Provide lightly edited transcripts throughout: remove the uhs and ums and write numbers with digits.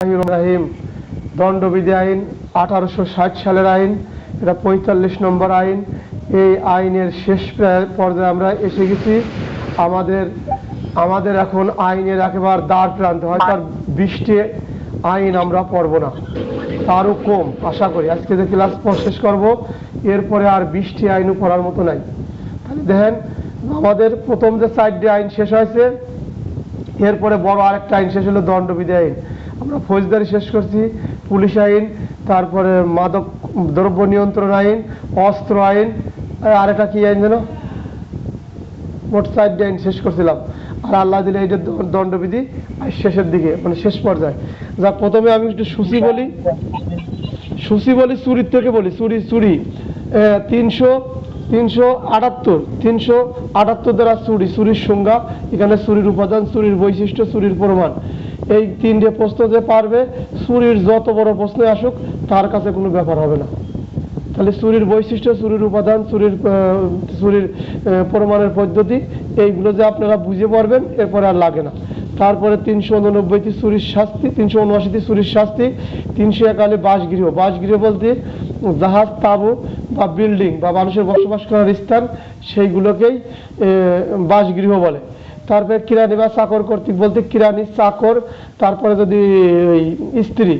রাহিম দণ্ডবিধি আইন 1860 সালের আইন, এটা 45 নম্বর আইন। এই আইনের শেষ পর্যায়ে আমরা এসে গেছি। আমাদের এখন আইনের একেবারে দ্বার প্রান্তে, হয়তো আর 20টি আইন আমরা পড়ব না, তারও কম আশা করি। আজকে যে ক্লাস শেষ করব, এরপরে আর 20টি আইনও পড়ার মতো নাই। তাহলে দেখেন, আমাদের প্রথম যে 4টি আইন শেষ হয়েছে, এরপরে বড় আরেকটা আইন শেষ হলো দণ্ডবিধি আইন। আমরা ফৌজদারি শেষ করছি, পুলিশ আইন, তারপরে মাদক দ্রব্য নিয়ন্ত্রণ আইন, অস্ত্র আইন, আর একটা কি আইন যেন, মোট 4টি আইন শেষ করছিলাম। আর আল্লাহ দিলে এইটা দণ্ডবিধি শেষের দিকে, মানে শেষ পর্যায়ে। যা প্রথমে আমি একটু সূচি বলি, চুরির থেকে বলি। চুরি 378 দ্বারা চুরির সংজ্ঞা, এখানে চুরির উপাদান, চুরির বৈশিষ্ট্য, চুরির প্রমাণ, এই 3টে প্রশ্ন যে পারবে, চুরির যত বড় প্রশ্ন আসুক তার কাছে কোনো ব্যাপার হবে না। তাহলে চুরির বৈশিষ্ট্য, চুরির উপাদান, চুরির প্রমাণের পদ্ধতি, এইগুলো যে আপনারা বুঝে পারবেন, এরপরে আর লাগে না। তারপরে 389টি চুরির শাস্তি, 379টি চুরির শাস্তি, 301 বাসগৃহ বলতে জাহাজ, তাঁবু বা বিল্ডিং বা মানুষের বসবাস করার স্থান, সেইগুলোকেই বাসগৃহ বলে। তারপরে কিরানি বা চাকর কর্তৃক বলতে কিরানি, চাকর, তারপরে যদি স্ত্রী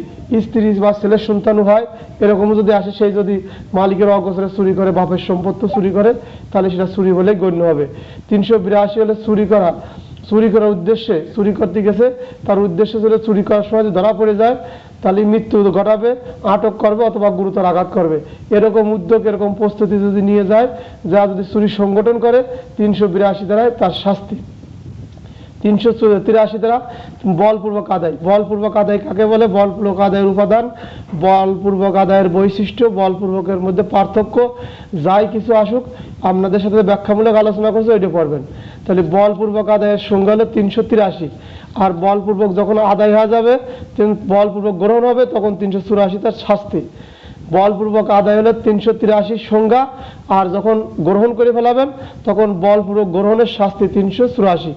বা ছেলের সন্তান হয়, এরকম যদি আসে, সেই যদি মালিকের অগোচরে চুরি করে, বাপের সম্পত্তি চুরি করে, তাহলে সেটা চুরি বলে গণ্য হবে। 382 হলে চুরি করার উদ্দেশ্যে, চুরি করতে গেছে, তার উদ্দেশ্য ছিল চুরি করার সময় ধরা পড়ে যায়, তাহলে মৃত্যু ঘটাবে, আটক করবে অথবা গুরুতর আঘাত করবে। এরকম উদ্যোগ, এরকম প্রস্তুতি যদি নিয়ে যায়, যা যদি চুরি সংগঠন করে, 382 ধারায় তার শাস্তি। 383 দ্বারা বলপূর্বক আদায় কাকে বলে? বলপূর্বক আদায়ের উপাদান, বলপূর্বক আদায়ের বৈশিষ্ট্য, বলপূর্বকের মধ্যে পার্থক্য, যাই কিছু আসুক, আপনাদের সাথে ব্যাখ্যামূলক আলোচনা করছে, ওইটা পড়বেন। তাহলে বলপূর্বক আদায়ের সংজ্ঞা হলো 383। আর বলপূর্বক যখন আদায় হয়ে যাবে, বলপূর্বক গ্রহণ হবে, তখন 384 তার শাস্তি। বলপূর্বক আদায় হলে 383 সংজ্ঞা, আর যখন গ্রহণ করে ফেলাবেন, তখন বলপূর্বক গ্রহণের শাস্তি 384।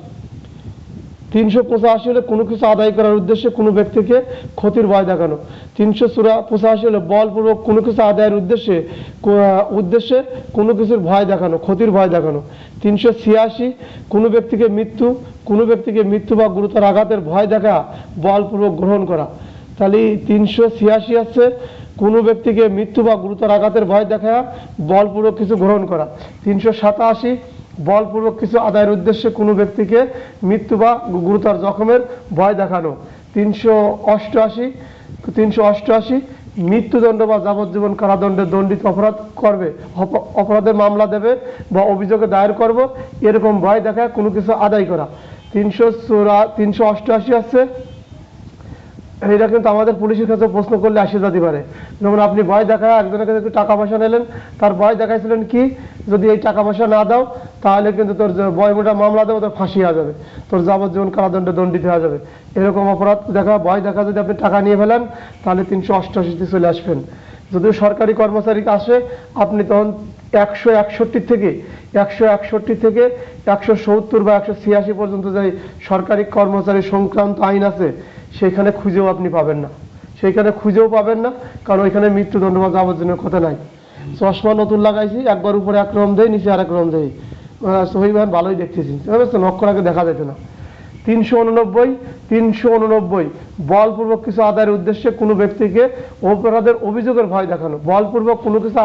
385 হলে কোনো কিছু আদায় করার উদ্দেশ্যে কোনো ব্যক্তিকে ক্ষতির ভয় দেখানো। 385 হলে বলপূর্বক কোনো কিছু আদায়ের উদ্দেশ্যে কোনো কিছুর ভয় দেখানো, ক্ষতির ভয় দেখানো। 386 কোনো ব্যক্তিকে মৃত্যু বা গুরুতর আঘাতের ভয় দেখা, বলপূর্বক গ্রহণ করা। তাহলে 386 আছে কোনো ব্যক্তিকে মৃত্যু বা গুরুতর আঘাতের ভয় দেখা, বলপূর্বক কিছু গ্রহণ করা। 387 বলপূর্বক কিছু আদায়ের উদ্দেশ্যে কোনো ব্যক্তিকে মৃত্যু বা গুরুতর জখমের ভয় দেখানো। 388 মৃত্যুদণ্ড বা যাবজ্জীবন কারাদণ্ডে দণ্ডিত অপরাধ করবে, অপরাধের মামলা দেবে বা অভিযোগে দায়ের করব, এরকম ভয় দেখায় কোনো কিছু আদায় করা। 388 আছে, এটা কিন্তু আমাদের পুলিশের কাছে প্রশ্ন করলে আসে যেতে পারে। যেমন আপনি ভয় দেখায় একজনের কাছে একটু টাকা পয়সা নিলেন, তার ভয় দেখাইছিলেন কি, যদি এই টাকা পয়সা না দাও তাহলে কিন্তু তোর বয়মোটা মামলা দেবো, তোর ফাঁসি হয়ে যাবে, তোর যাবজ্জীবন কারাদণ্ডে দণ্ডিত হয়ে যাবে। এরকম অপরাধ ভয় দেখা যদি আপনি টাকা নিয়ে ফেলেন, তাহলে 388-তে চলে আসবেন। যদিও সরকারি কর্মচারী আসে, আপনি তখন 161 থেকে 170 বা 186 পর্যন্ত যাই সরকারি কর্মচারী সংক্রান্ত আইন আছে, সেখানে খুঁজেও আপনি পাবেন না, কারণ ওইখানে মৃত্যুদণ্ড বা যাবজ্জীবনের কথা নাই। চশমা নতুন লাগাইছি, একবার উপরে একরকম দেয়, নিচে আর একরকম দেয়, সহিবান ভালোই দেখতেছি, নক্ষর আগে দেখা যেত না। 389 বলপূর্বক কিছু আদায়ের উদ্দেশ্যে কোনো ব্যক্তিকে অপরাধের অভিযোগের ভয় দেখানো। বলপূর্বক কোনো কিছু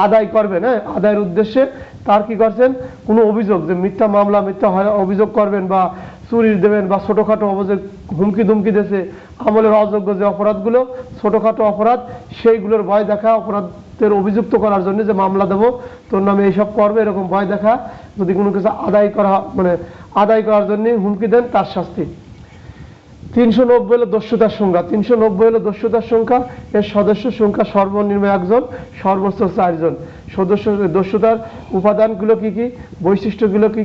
আদায় করবেন, আদায়ের উদ্দেশ্যে তার কি করছেন, কোনো অভিযোগ, যে মিথ্যা মামলা, মিথ্যা অভিযোগ করবেন বা চুরির দেবেন বা ছোটোখাটো অভিযোগ, হুমকি ধুমকি দেশে আমলের অযোগ্য যে অপরাধগুলো, ছোটোখাটো অপরাধ, সেইগুলোর ভয় দেখা, অপরাধের অভিযুক্ত করার জন্য যে মামলা দেবো তোর নামে এইসব করবে, এরকম ভয় দেখা, যদি কোনো কিছু আদায় করার জন্য হুমকি দেন, তার শাস্তি। 390 হলো দস্যুতার সংখ্যা। 390 হলো দস্যুতার সংখ্যা। এর সদস্য সংখ্যা সর্বনিম্ন 1 জন, সর্বোচ্চ 4 জন। দস্যুতার উপাদানগুলো কি কি, বৈশিষ্ট্যগুলো কি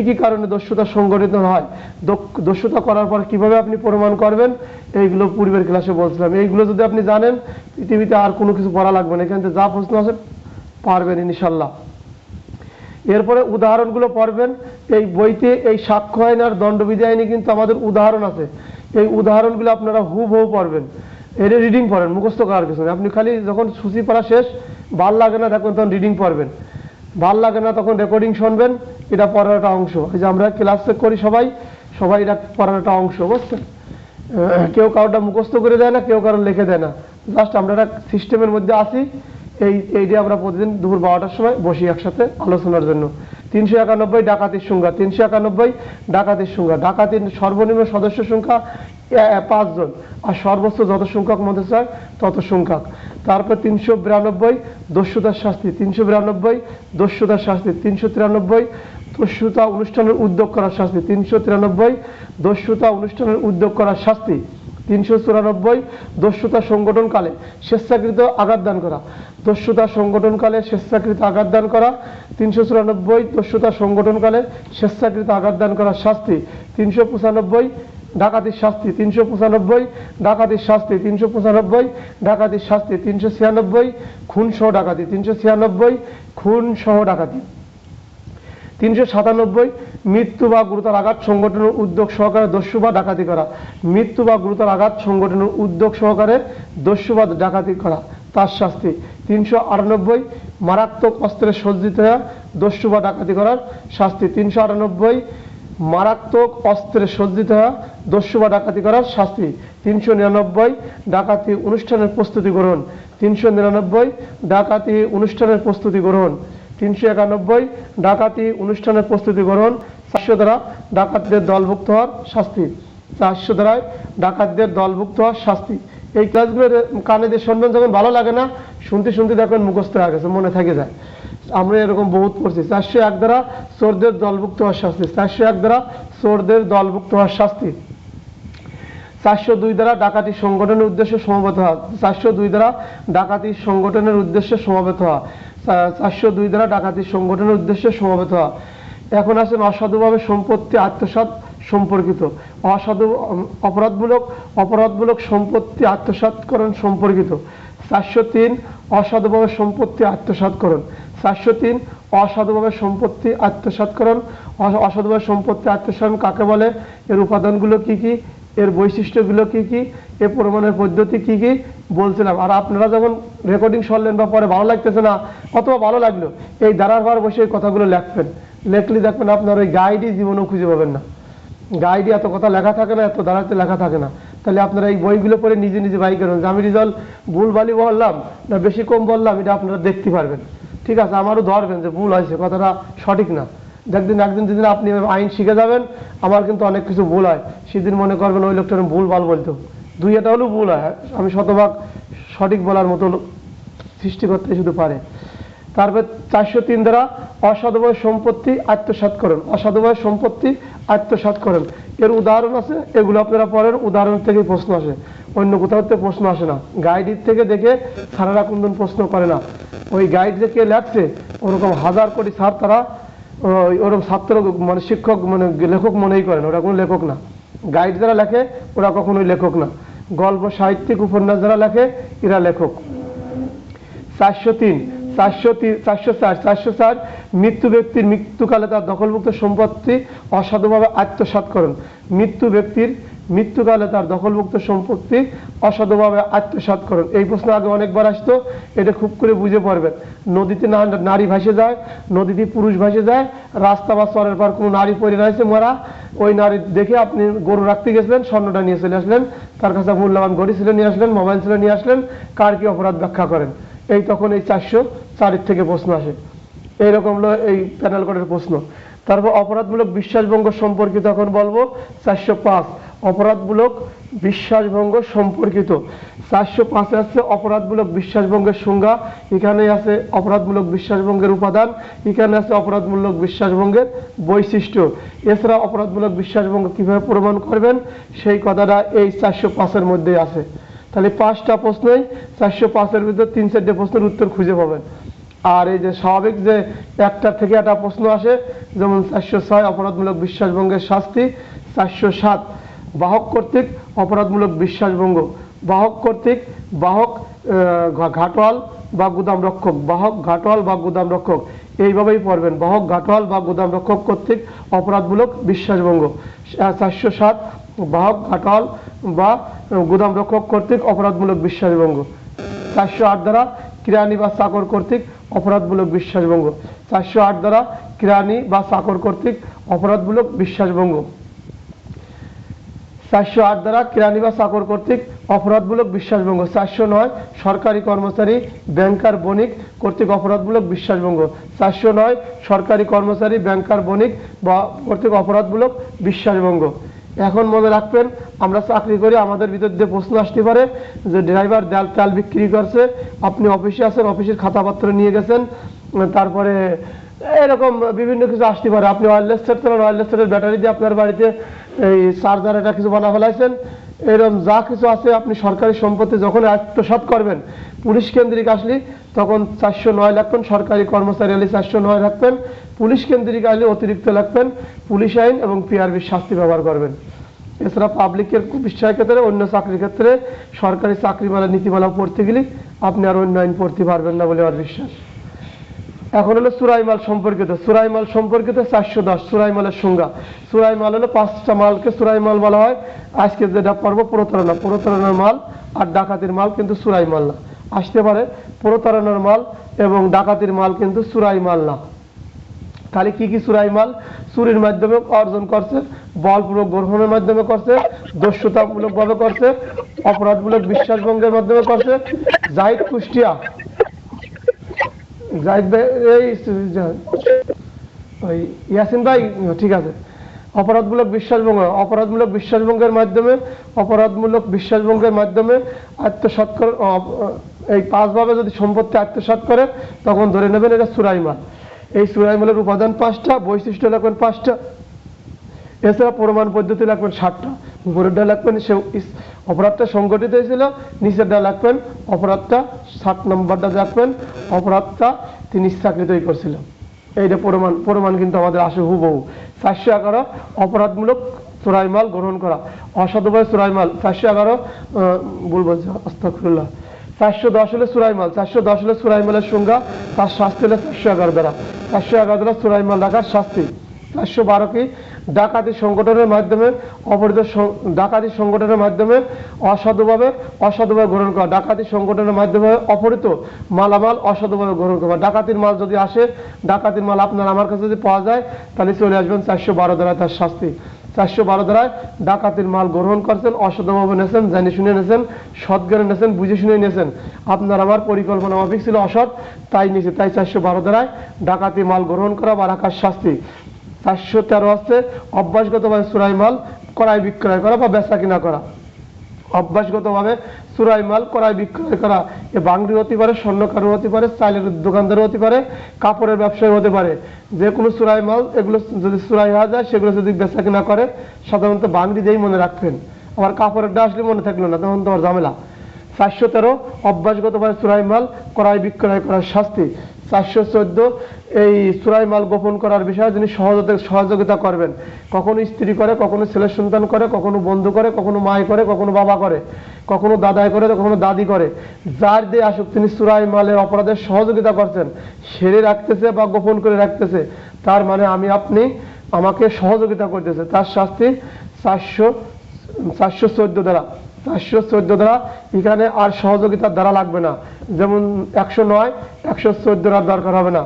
কি কারণে দস্যুতা সংগঠিত হয়, দস্যুতা করার পর কিভাবে আপনি প্রমাণ করবেন, এইগুলো পূর্বের ক্লাসে বলছিলাম। এইগুলো যদি আপনি জানেন, পৃথিবীতে আর কোনো কিছু পড়া লাগবে না, এখান থেকে যা প্রশ্ন আছে পারবেন ইনশাল্লাহ। এরপরে উদাহরণগুলো পড়বেন। এই বইতে এই সাক্ষ্য আইন আর দণ্ডবিধি আইনে কিন্তু আমাদের উদাহরণ আছে। এই উদাহরণগুলো আপনারা হুবহু পড়বেন, এটা রিডিং পড়েন, মুখস্থ করার কিছু নেই। আপনি খালি যখন সূচি পড়া শেষ, ভাল লাগে না তখন রিডিং পড়বেন, ভাল লাগে না তখন রেকর্ডিং শুনবেন, এটা পড়ার একটা অংশ। এই যে আমরা ক্লাসে করি সবাই সবাই এটা পড়ার একটা অংশ, বুঝছেন? কেউ কারোটা মুখস্থ করে দেয় না, কেউ কারো লিখে দেয় না, জাস্ট আমরা একটা সিস্টেমের মধ্যে আসি। এইটা আমরা প্রতিদিন দুপুর 12টার সময় বসি একসাথে আলোচনার জন্য। 391 ডাকাতির সংখ্যা, 391 ডাকাতির সংখ্যা। ডাকাতির সর্বনিম্ন সদস্য সংখ্যা 5 জন, আর সর্বোচ্চ যত সংখ্যক মধ্যে চায় তত সংখ্যক। তারপর 392 দস্যুতার শাস্তি, 392 দস্যুতার শাস্তি। 393 দস্যুতা অনুষ্ঠানের উদ্যোগ করার শাস্তি, 393 দস্যুতা অনুষ্ঠানের উদ্যোগ করার শাস্তি। 394 দস্যুতা সংগঠনকালে স্বেচ্ছাকৃত আঘাত দান করা, দস্যুতা সংগঠনকালে স্বেচ্ছাকৃত আঘাত দান করা। 394 দস্যুতা সংগঠনকালে স্বেচ্ছাকৃত আঘাত দান করার শাস্তি। 395 ডাকাতির শাস্তি, 395 ডাকাতির শাস্তি, 395 ডাকাতির শাস্তি। 396 খুন সহ ডাকাতি, 396 খুন সহ ডাকাতি। 397 মৃত্যু বা গুরুতর আঘাত সংগঠনের উদ্যোগ সহকারে দস্যু বা ডাকাতি করা, মৃত্যু বা গুরুতর আঘাত সংগঠনের উদ্যোগ সহকারে দস্যু বা ডাকাতি করা, তার শাস্তি। 398 মারাত্মক অস্ত্রে সজ্জিত হয়ে দস্যু বা ডাকাতি করার শাস্তি। 398 মারাত্মক অস্ত্রে সজ্জিত হয়ে দস্যু বা ডাকাতি করার শাস্তি। 399 ডাকাতি অনুষ্ঠানের প্রস্তুতি গ্রহণ, 399 ডাকাতি অনুষ্ঠানের প্রস্তুতি গ্রহণ। 391 ডাকাতি অনুষ্ঠানের প্রস্তুতি গ্রহণ। 400 দ্বারা ডাকাতদের দলভুক্ত হওয়ার শাস্তি, 400 দ্বারায় ডাকাতদের দলভুক্ত হওয়ার শাস্তি। এই ক্লাসগুলো কানে দিয়ে শুনবেন, যখন ভালো লাগে না শুনতে শুনতে দেখবেন মুখস্থ হয়ে গেছে, মনে থেকে যায়। আমরা এরকম বহুত পড়ছি। 401 দ্বারা চোরদের দলভুক্ত হওয়ার শাস্তি, 401 দ্বারা চোরদের দলভুক্ত হওয়ার শাস্তি। 402 দ্বারা ডাকাতি সংগঠনের উদ্দেশ্যে সমবেত হওয়া, 402 দ্বারা ডাকাতি সংগঠনের উদ্দেশ্যে সমবেত হওয়া, 402 দ্বারা ডাকাতি সংগঠনের উদ্দেশ্যে সমবেত হওয়া। এখন আছেন অসাধুভাবে সম্পত্তি আত্মসাৎ সম্পর্কিত, অসাধু অপরাধমূলক সম্পত্তি আত্মসাৎকরণ সম্পর্কিত। 403 অসাধুভাবে সম্পত্তি আত্মসাৎকরণ, 403 অসাধুভাবে সম্পত্তি আত্মসাৎকরণ। অসাধুভাবে সম্পত্তি আত্মসাৎকরণ কাকে বলে, এর উপাদানগুলো কি কি, এর বৈশিষ্ট্যগুলো কি কি, এর প্রমাণের পদ্ধতি কি কি বলছিলাম। আর আপনারা যখন রেকর্ডিং শুনলেন বা পরে ভালো লাগতেছে না অথবা ভালো লাগলো, এই দাঁড়ার পর বসে এই কথাগুলো লিখবেন, লেখলে দেখবেন আপনার ওই গাইডই জীবনেও খুঁজে পাবেন না। গাইডে এত কথা লেখা থাকে না, এত দাঁড়াতে লেখা থাকে না। তাহলে আপনারা এই বইগুলো পড়ে নিজে নিজে বাই করেন যে আমি রেজাল্ট ভুলভালি বললাম না বেশি কম বললাম, এটা আপনারা দেখতে পারবেন। ঠিক আছে, আমারও ধরবেন যে ভুল হয়েছে, কথাটা সঠিক না। দেখবেন একদিন যেদিন আপনি আইন শিখে যাবেন, আমার কিন্তু অনেক কিছু ভুল হয়, সেদিন মনে করবেন ওই লোকটা ভুল ভাল বলতো, দুই এটা হলেও ভুল হয়, আমি শতভাগ সঠিক বলার মতো সৃষ্টি করতে শুধু পারে। তারপর 403 দ্বারা অসাধুভাবে সম্পত্তি আত্মসাৎকরণ, অসাধুভাবে সম্পত্তি আত্মসাৎকরণ। এর উদাহরণ আছে, এগুলো আপনারা পড়েন, উদাহরণ থেকে প্রশ্ন আসে, অন্য কোথাও থেকে প্রশ্ন আসে না। গাইড থেকে দেখে স্যারেরা কোনদিন প্রশ্ন করে না, ওই গাইড যে কে লেখছে ওরকম হাজার কোটি স্যার তারা ওরকম ছাত্র মানে শিক্ষক মানে লেখক মনেই করেন, ওরা কোনো লেখক না। গাইড যারা লেখে ওরা কখনোই লেখক না, গল্প সাহিত্যিক উপন্যাস যারা লেখে এরা লেখক। 404 মৃত্যু ব্যক্তির মৃত্যুকালে তার দখলভুক্ত সম্পত্তি অসাধুভাবে আত্মসাৎকরণ, মৃত্যু ব্যক্তির মৃত্যুকালে তার দখলভুক্ত সম্পত্তি অসাধুভাবে আত্মসাৎকরণ। এই প্রশ্ন আগে অনেকবার আসতো, এটা খুব করে বুঝে পড়বেন। নদীতে নারী ভাসে যায়, নদীতে পুরুষ ভাসে যায়, রাস্তা বা চরের পর কোনো নারী পড়ে রয়েছে মরা, ওই নারী দেখে আপনি গরু রাখতে গেছিলেন, স্বর্ণটা নিয়ে চলে আসলেন, তার কাছে মূল্যবান ঘড়ি ছিল নিয়ে আসলেন, মোবাইল ছিল নিয়ে আসলেন, কার কি অপরাধ ব্যাখ্যা করেন। এই তখন এই 404 থেকে প্রশ্ন আসে, এইরকম হলো এই প্যানেল কোডের প্রশ্ন। তারপর অপরাধমূলক বিশ্বাসভঙ্গ সম্পর্কিত এখন বলবো 405 অপরাধমূলক বিশ্বাসভঙ্গ সম্পর্কিত। 405 আছে অপরাধমূলক বিশ্বাসভঙ্গের সংজ্ঞা, এখানে আছে অপরাধমূলক বিশ্বাসভঙ্গের উপাদান, এখানে আছে অপরাধমূলক বিশ্বাসভঙ্গের বৈশিষ্ট্য। এছাড়া অপরাধমূলক বিশ্বাসভঙ্গ কিভাবে প্রমাণ করবেন সেই কথাটা এই 405-এর মধ্যে আছে। তাহলে 5টা প্রশ্নই 405-এর ভিতর 3-4টে প্রশ্নের উত্তর খুঁজে পাবেন। আর এই যে স্বাভাবিক যে একটা থেকে একটা প্রশ্ন আসে, যেমন 406 অপরাধমূলক বিশ্বাসভঙ্গের শাস্তি, 407 বাহক কর্তৃক অপরাধমূলক বিশ্বাসভঙ্গ, বাহক কর্তৃক বাহক ঘাটোয়াল বা গুদাম রক্ষক, বাহক ঘাটোয়াল বা গুদাম রক্ষক, এইভাবেই পড়বেন, বাহক ঘাটোয়াল বা গুদাম রক্ষক কর্তৃক অপরাধমূলক বিশ্বাসভঙ্গ। 407 বাহক, ঘাটাল বা গুদাম রক্ষক কর্তৃক অপরাধমূলক বিশ্বাসভঙ্গ। 408 ধারা কিরানি বা চাকর কর্তৃক অপরাধমূলক বিশ্বাসভঙ্গ। 408 ধারা কিরানি বা চাকর কর্তৃক অপরাধমূলক বিশ্বাসভঙ্গ। 408 ধারা কিরানি বা চাকর কর্তৃক অপরাধমূলক বিশ্বাসভঙ্গ। 409 সরকারি কর্মচারী, ব্যাংকার, বণিক কর্তৃক অপরাধমূলক বিশ্বাসভঙ্গ। 409 সরকারি কর্মচারী, ব্যাংকার, বণিক বা কর্তৃক অপরাধমূলক বিশ্বাসভঙ্গ। এখন মনে রাখবেন, আমরা চাকরি করি, আমাদের ভিতর দিয়ে প্রশ্ন আসতে পারে যে ড্রাইভার তেল বিক্রি করছে, আপনি অফিসে আছেন, অফিসের খাতাপত্র নিয়ে গেছেন, তারপরে এরকম বিভিন্ন কিছু আসতে পারে। আপনি ওয়্যারলেস সেট চালান, ওয়্যারলেস সেটের ব্যাটারি দিয়ে আপনার বাড়িতে এই চার্জার এটা কিছু বানা ফেলাইছেন, এরকম যা কিছু আছে আপনি সরকারি সম্পত্তি যখন আত্মসাৎ করবেন, পুলিশ কেন্দ্রিক আসলে তখন 409 লাগবেন। সরকারি কর্মচারী আলী 409 রাখবেন, পুলিশ কেন্দ্রিক আসলে অতিরিক্ত লাগবেন। পুলিশ আইন এবং পিআরবির শাস্তি ব্যবহার করবেন। এছাড়া পাবলিকের বিষয়ের ক্ষেত্রে, অন্য চাকরির ক্ষেত্রে, সরকারি চাকরিমালা নীতিমালা পড়তে গেলে আপনি আর অন্য আইন পড়তে পারবেন না বলে আমার বিশ্বাস। এখন হলো চুরাইমাল সম্পর্কিত। চুরাইমাল সম্পর্কিত 410 চুরাইমালের সংজ্ঞা। চুরাইমাল হলো 5টা মালকে চুরাইমাল বলা হয়। আজকে যেটা পড়ব প্রতারণা, প্রতারণার মাল আর ডাকাতির মাল কিন্তু চুরাইমাল না। আসতে পারে প্রতারণার মাল এবং ডাকাতির মাল কিন্তু চুরাইমাল না। তাহলে কি কি চুরাইমাল? চুরির মাধ্যমে অর্জন করছে, বলপূর্বক গ্রহণের মাধ্যমে করছে, দস্যুতামূলকভাবে করছে, অপরাধমূলক বিশ্বাসভঙ্গের মাধ্যমে করছে। জাহিদ কুষ্টিয়া, জাহিদ ভাই, এই ওই ইয়াসিন ভাই, ঠিক আছে। অপরাধমূলক বিশ্বাসভঙ্গ, অপরাধমূলক বিশ্বাসভঙ্গের মাধ্যমে, অপরাধমূলক বিশ্বাসভঙ্গের মাধ্যমে আত্মসাৎ করে, এই 5 ভাবে যদি সম্পত্তি আত্মসাৎ করে তখন ধরে নেবেন এটা চুরাইমাল। এই চুরাইমালের উপাদান 5টা, বৈশিষ্ট্য লাগবেন 5টা। এছাড়া প্রমাণ পদ্ধতি লাগবেন 7টা। উপরেরটা লাগবেন সে অপরাধটা সংগঠিত হয়েছিল, নিচেরটা লাগবেন অপরাধটা, 7 নম্বরটা রাখবেন অপরাধটা তিনি ইচ্ছাকৃতই করছিল। এইটা প্রমাণ কিন্তু আমাদের আসে হুবহু। 411 অপরাধমূলক চোরাইমাল গ্রহণ করা, অসাধুভাবে চোরাইমাল। 411 ভুল বলছি, আস্তাগফিরুল্লাহ। 410 হলে চোরাইমাল। 410 হলে চোরাইমালের সংজ্ঞা, তার শাস্তি হলে 411 দ্বারা। 411 দ্বারা চোরাইমাল রাখার শাস্তি। 412 কি? ডাকাতি সংগঠনের মাধ্যমে অপরাধ, ডাকাতি সংগঠনের মাধ্যমে অসাধুভাবে গ্রহণ করা, ডাকাতি সংগঠনের মাধ্যমে অপহৃত মালামাল অসাধুভাবে গ্রহণ করা। ডাকাতির মাল যদি আসে, ডাকাতির মাল আপনার আমার কাছে যদি পাওয়া যায়, তাহলে চলে আসবেন 412 দ্বারা তার শাস্তি। 412 দ্বারায় ডাকাতির মাল গ্রহণ করছেন, অসাধুভাবে নেছেন, জানি শুনে নেছেন, সৎজ্ঞানে নেছেন, বুঝে শুনে নেছেন। আপনার আমার পরিকল্পনা মাফিক ছিল, অসৎ, তাই নিয়েছে, তাই 412 দ্বারায় ডাকাতি মাল গ্রহণ করা বা রাখার শাস্তি। 413 হচ্ছে অভ্যাসগতভাবে চোরাইমাল ক্রয় বিক্রয় করা বা বেচা কিনা করা। অভ্যাসগতভাবে চোরাইমাল ক্রয় বিক্রয় করা, এ বাংরি হতে পারে, স্বর্ণকারও হতে পারে, চাইলের দোকানদারও হতে পারে, কাপড়ের ব্যবসায়ী হতে পারে। যে কোনো চোরাইমাল এগুলো যদি চোরাই হওয়া যায়, সেগুলো যদি বেচা কিনা করে, সাধারণত বাংরি দিয়েই মনে রাখবেন। আবার কাপড়েরটা আসলে মনে থাকলো না, তখন তোমার ঝামেলা। 413 অভ্যাসগতভাবে চোরাইমাল ক্রয় বিক্রয় করার শাস্তি। 414 এই চোরাইমাল গোপন করার বিষয়ে যিনি সহযোগিতা করবেন, কখনো স্ত্রী করে, কখনো ছেলের সন্তান করে, কখনো বন্ধু করে, কখনো মায় করে, কখনো বাবা করে, কখনো দাদাই করে, কখনো দাদি করে। যার দিয়ে আসুক তিনি চোরাইমালের অপরাধের সহযোগিতা করছেন, সেরে রাখতেছে বা গোপন করে রাখতেছে, তার মানে আমি আপনি আমাকে সহযোগিতা করতেছে, তার শাস্তি 414 দ্বারা। 414 দ্বারা এখানে আর সহযোগিতার দ্বারা লাগবে না, যেমন 109, 114 দরকার হবে না।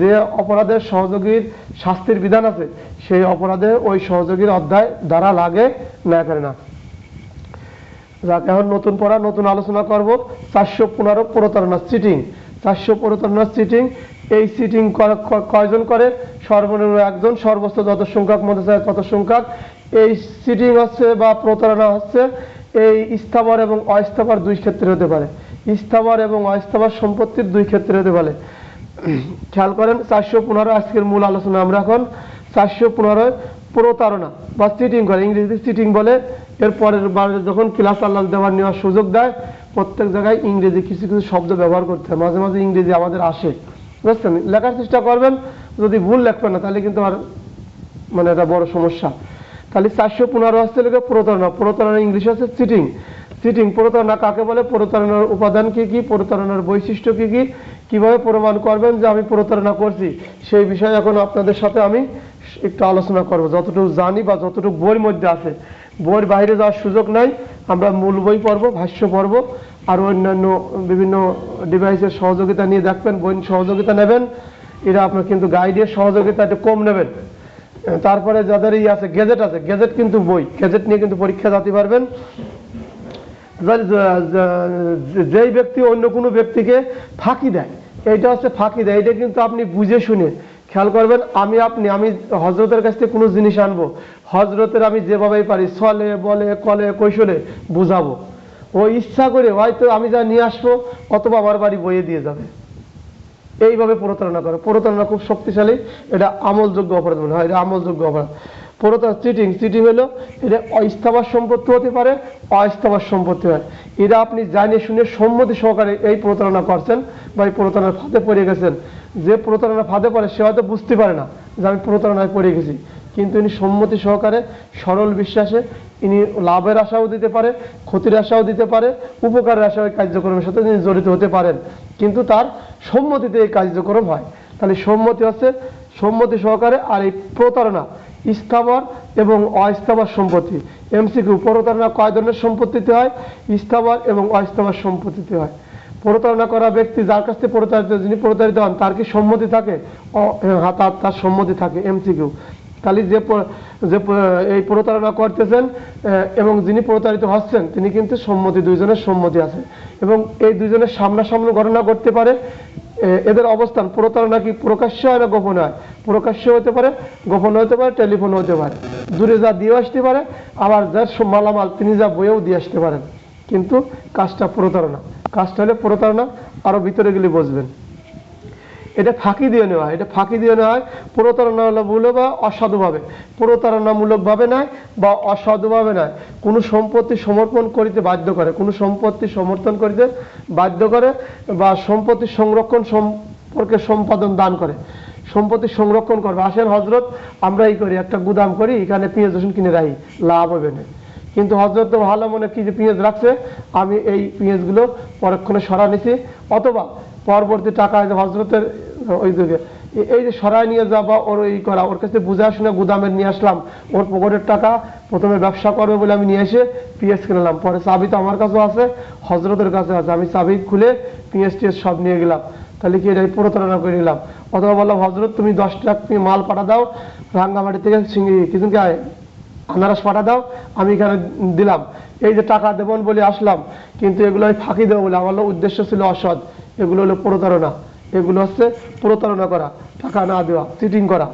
যে অপরাধের সহযোগীর শাস্তির বিধান আছে, সেই অপরাধে ওই সহযোগীর অধ্যায় দ্বারা লাগে না, করে না। যাক, এখন নতুন পড়া, নতুন আলোচনা করব। 415 প্রতারণা, চিটিং। 400 প্রতারণা, চিটিং। এই চিটিং কয়জন করে? সর্বনিম্ন একজন, সর্বোচ্চ যত সংখ্যক মধ্যে চায় তত সংখ্যক। এই চিটিং হচ্ছে বা প্রতারণা হচ্ছে এই স্থাবর এবং অস্থাবর 2 ক্ষেত্রে হতে পারে। স্থাবর এবং অস্থাবর সম্পত্তির 2 ক্ষেত্রে হতে পারে। খেয়াল করেন, 415 আজকের মূল আলোচনা। আমরা এখন 415 প্রতারণা বা চিটিং করে, ইংরেজিতে চিটিং বলে। এর পরের বার যখন ক্লাস আল্লাহ দেওয়ার নেওয়ার সুযোগ দেয়, প্রত্যেক জায়গায় ইংরেজি কিছু কিছু শব্দ ব্যবহার করতে হয়। মাঝে মাঝে ইংরেজি আমাদের আসে, বুঝছেন? লেখার চেষ্টা করবেন, যদি ভুল লেখবেন না তাহলে কিন্তু আর মানে এটা বড় সমস্যা। তাহলে 415 হচ্ছে লেগে প্রতারণা। প্রতারণা ইংলিশ আছে চিটিং। চিটিং, প্রতারণা কাকে বলে, প্রতারণার উপাদান কি কি, প্রতারণার বৈশিষ্ট্য কি কি, কিভাবে প্রমাণ করবেন যে আমি প্রতারণা করছি, সেই বিষয়ে এখন আপনাদের সাথে আমি একটু আলোচনা করব, যতটুকু জানি বা যতটুকু বইয়ের মধ্যে আছে। বইয়ের বাইরে যাওয়ার সুযোগ নাই। আমরা মূল বই পড়ব, ভাষ্য পড়ব, আর অন্যান্য বিভিন্ন ডিভাইসের সহযোগিতা নিয়ে দেখবেন, বইয়ের সহযোগিতা নেবেন। এরা আপনার কিন্তু গাইডের সহযোগিতা একটু কম নেবেন। তারপরে যাদের আছে গেজেট কিন্তু বই, গেজেট নিয়ে কিন্তু পরীক্ষা দিতে পারবেন। যেই ব্যক্তি অন্য কোনো ব্যক্তিকে ফাঁকি দেয়, এইটা হচ্ছে ফাঁকি দেয়, এটা কিন্তু আপনি বুঝে শুনে খেয়াল করবেন। আমি হজরতের কাছ থেকে কোনো জিনিস আনবো, হজরতের আমি যেভাবেই পারি ছলে বলে কলে কৌশলে বুঝাবো। ও ইচ্ছা করে হয়তো আমি যা নিয়ে আসবো অথবা আমার বাড়ি বইয়ে দিয়ে যাবে। এইভাবে প্রতারণা করে। প্রতারণা খুব শক্তিশালী, এটা আমলযোগ্য অপরাধ মনে হয়, এটা আমলযোগ্য অপরাধ। চিটিং হলো এটা অস্থাবর সম্পত্তি হতে পারে, অস্থাবর সম্পত্তি হয়। এরা আপনি জানিয়ে শুনে সম্মতি সহকারে এই প্রতারণা করছেন বা এই প্রতারণার ফাঁদে পড়ে গেছেন। যে প্রতারণা ফাঁদে পড়ে সে হয়তো বুঝতে পারে না যে আমি প্রতারণায় পড়ে গেছি, কিন্তু ইনি সম্মতি সহকারে সরল বিশ্বাসে ইনি লাভের আশাও দিতে পারে, ক্ষতির আশাও দিতে পারে, উপকারের আশাও এই কার্যক্রমের সাথে তিনি জড়িত হতে পারেন, কিন্তু তার সম্মতিতে এই কার্যক্রম হয়। তাহলে সম্মতি হচ্ছে সম্মতি সহকারে। আর এই প্রতারণা স্থাবর এবং অস্থাবর সম্পত্তি। এমসিকিউ, প্রতারণা কয় ধরনের সম্পত্তিতে হয়? স্থাবর এবং অস্থাবর সম্পত্তিতে হয়। প্রতারণা করা ব্যক্তি যার কাছ থেকে যিনি প্রতারিত হন তার কি সম্মতি থাকে? তার সম্মতি থাকে। এমসিকিউ, তাহলে যে এই প্রতারণা করতেছেন এবং যিনি প্রতারিত হচ্ছেন তিনি কিন্তু সম্মতি, দুইজনের সম্মতি আছে এবং এই দুইজনের সামনাসামনি ঘটনা করতে পারে। এদের অবস্থান প্রতারণা কি প্রকাশ্য হয় না গোপন হয়? প্রকাশ্য হতে পারে, গোপন হতে পারে, টেলিফোন হতে পারে, দূরে যা দিয়ে আসতে পারে, আবার যার মালামাল তিনি যা বইয়েও দিয়ে আসতে পারেন, কিন্তু কাজটা প্রতারণা। কাজটা হলে প্রতারণা। আরো ভিতরে গেলে বুঝবেন এটা ফাঁকি দিয়ে নেওয়া হয়। এটা ফাঁকি দিয়ে নেওয়া হয় প্রতারণামূলক বা অসাধুভাবে। প্রতারণামূলকভাবে নয় বা অসাধুভাবে নয়, কোনো সম্পত্তি সমর্পণ করিতে বাধ্য করে, কোনো সম্পত্তি সমর্থন করিতে বাধ্য করে বা সম্পত্তি সংরক্ষণ সম্পর্কে সম্পাদন দান করে। সম্পত্তি সংরক্ষণ করবে। আসেন হজরত আমরা এই করি, একটা গুদাম করি, এখানে পেঁয়াজ রসুন কিনে রাখি, লাভ হবে না। কিন্তু হজরত তো ভালো মনে কি যে পেঁয়াজ রাখছে, আমি এই পেঁয়াজগুলো পরক্ষণে সরা নিছি, অথবা পরবর্তী টাকা হজরতের ওই দিকে এই যে সরাই নিয়ে যাওয়া ওর এই করা, ওর কাছে বুঝা শুনে গুদামের নিয়ে আসলাম, ওর পকেটের টাকা প্রথমে ব্যবসা করবে বলে আমি নিয়ে এসে পেঁয়াজ কিনলাম, পরে চাবি তো আমার কাছেও আছে, হজরতের কাছে আছে, আমি চাবি খুলে পেঁয়াজ টিয়াজ সব নিয়ে গেলাম। তাহলে কি এটা প্রতারণা করে নিলাম। অথবা বললাম হজরত তুমি 10 ট্রাক মাল পাঠা দাও রাঙ্গামাটি থেকে, কিছু আনারস পাঠা দাও, আমি এখানে দিলাম, এই যে টাকা দেবন বলে আসলাম, কিন্তু এগুলো আমি ফাঁকি দেবো বলে আমার উদ্দেশ্য ছিল অসৎ। এগুলো হলো প্রতারণা। এগুলো হচ্ছে প্রতারণা করা, টাকা না দেওয়া, চিটিং করা।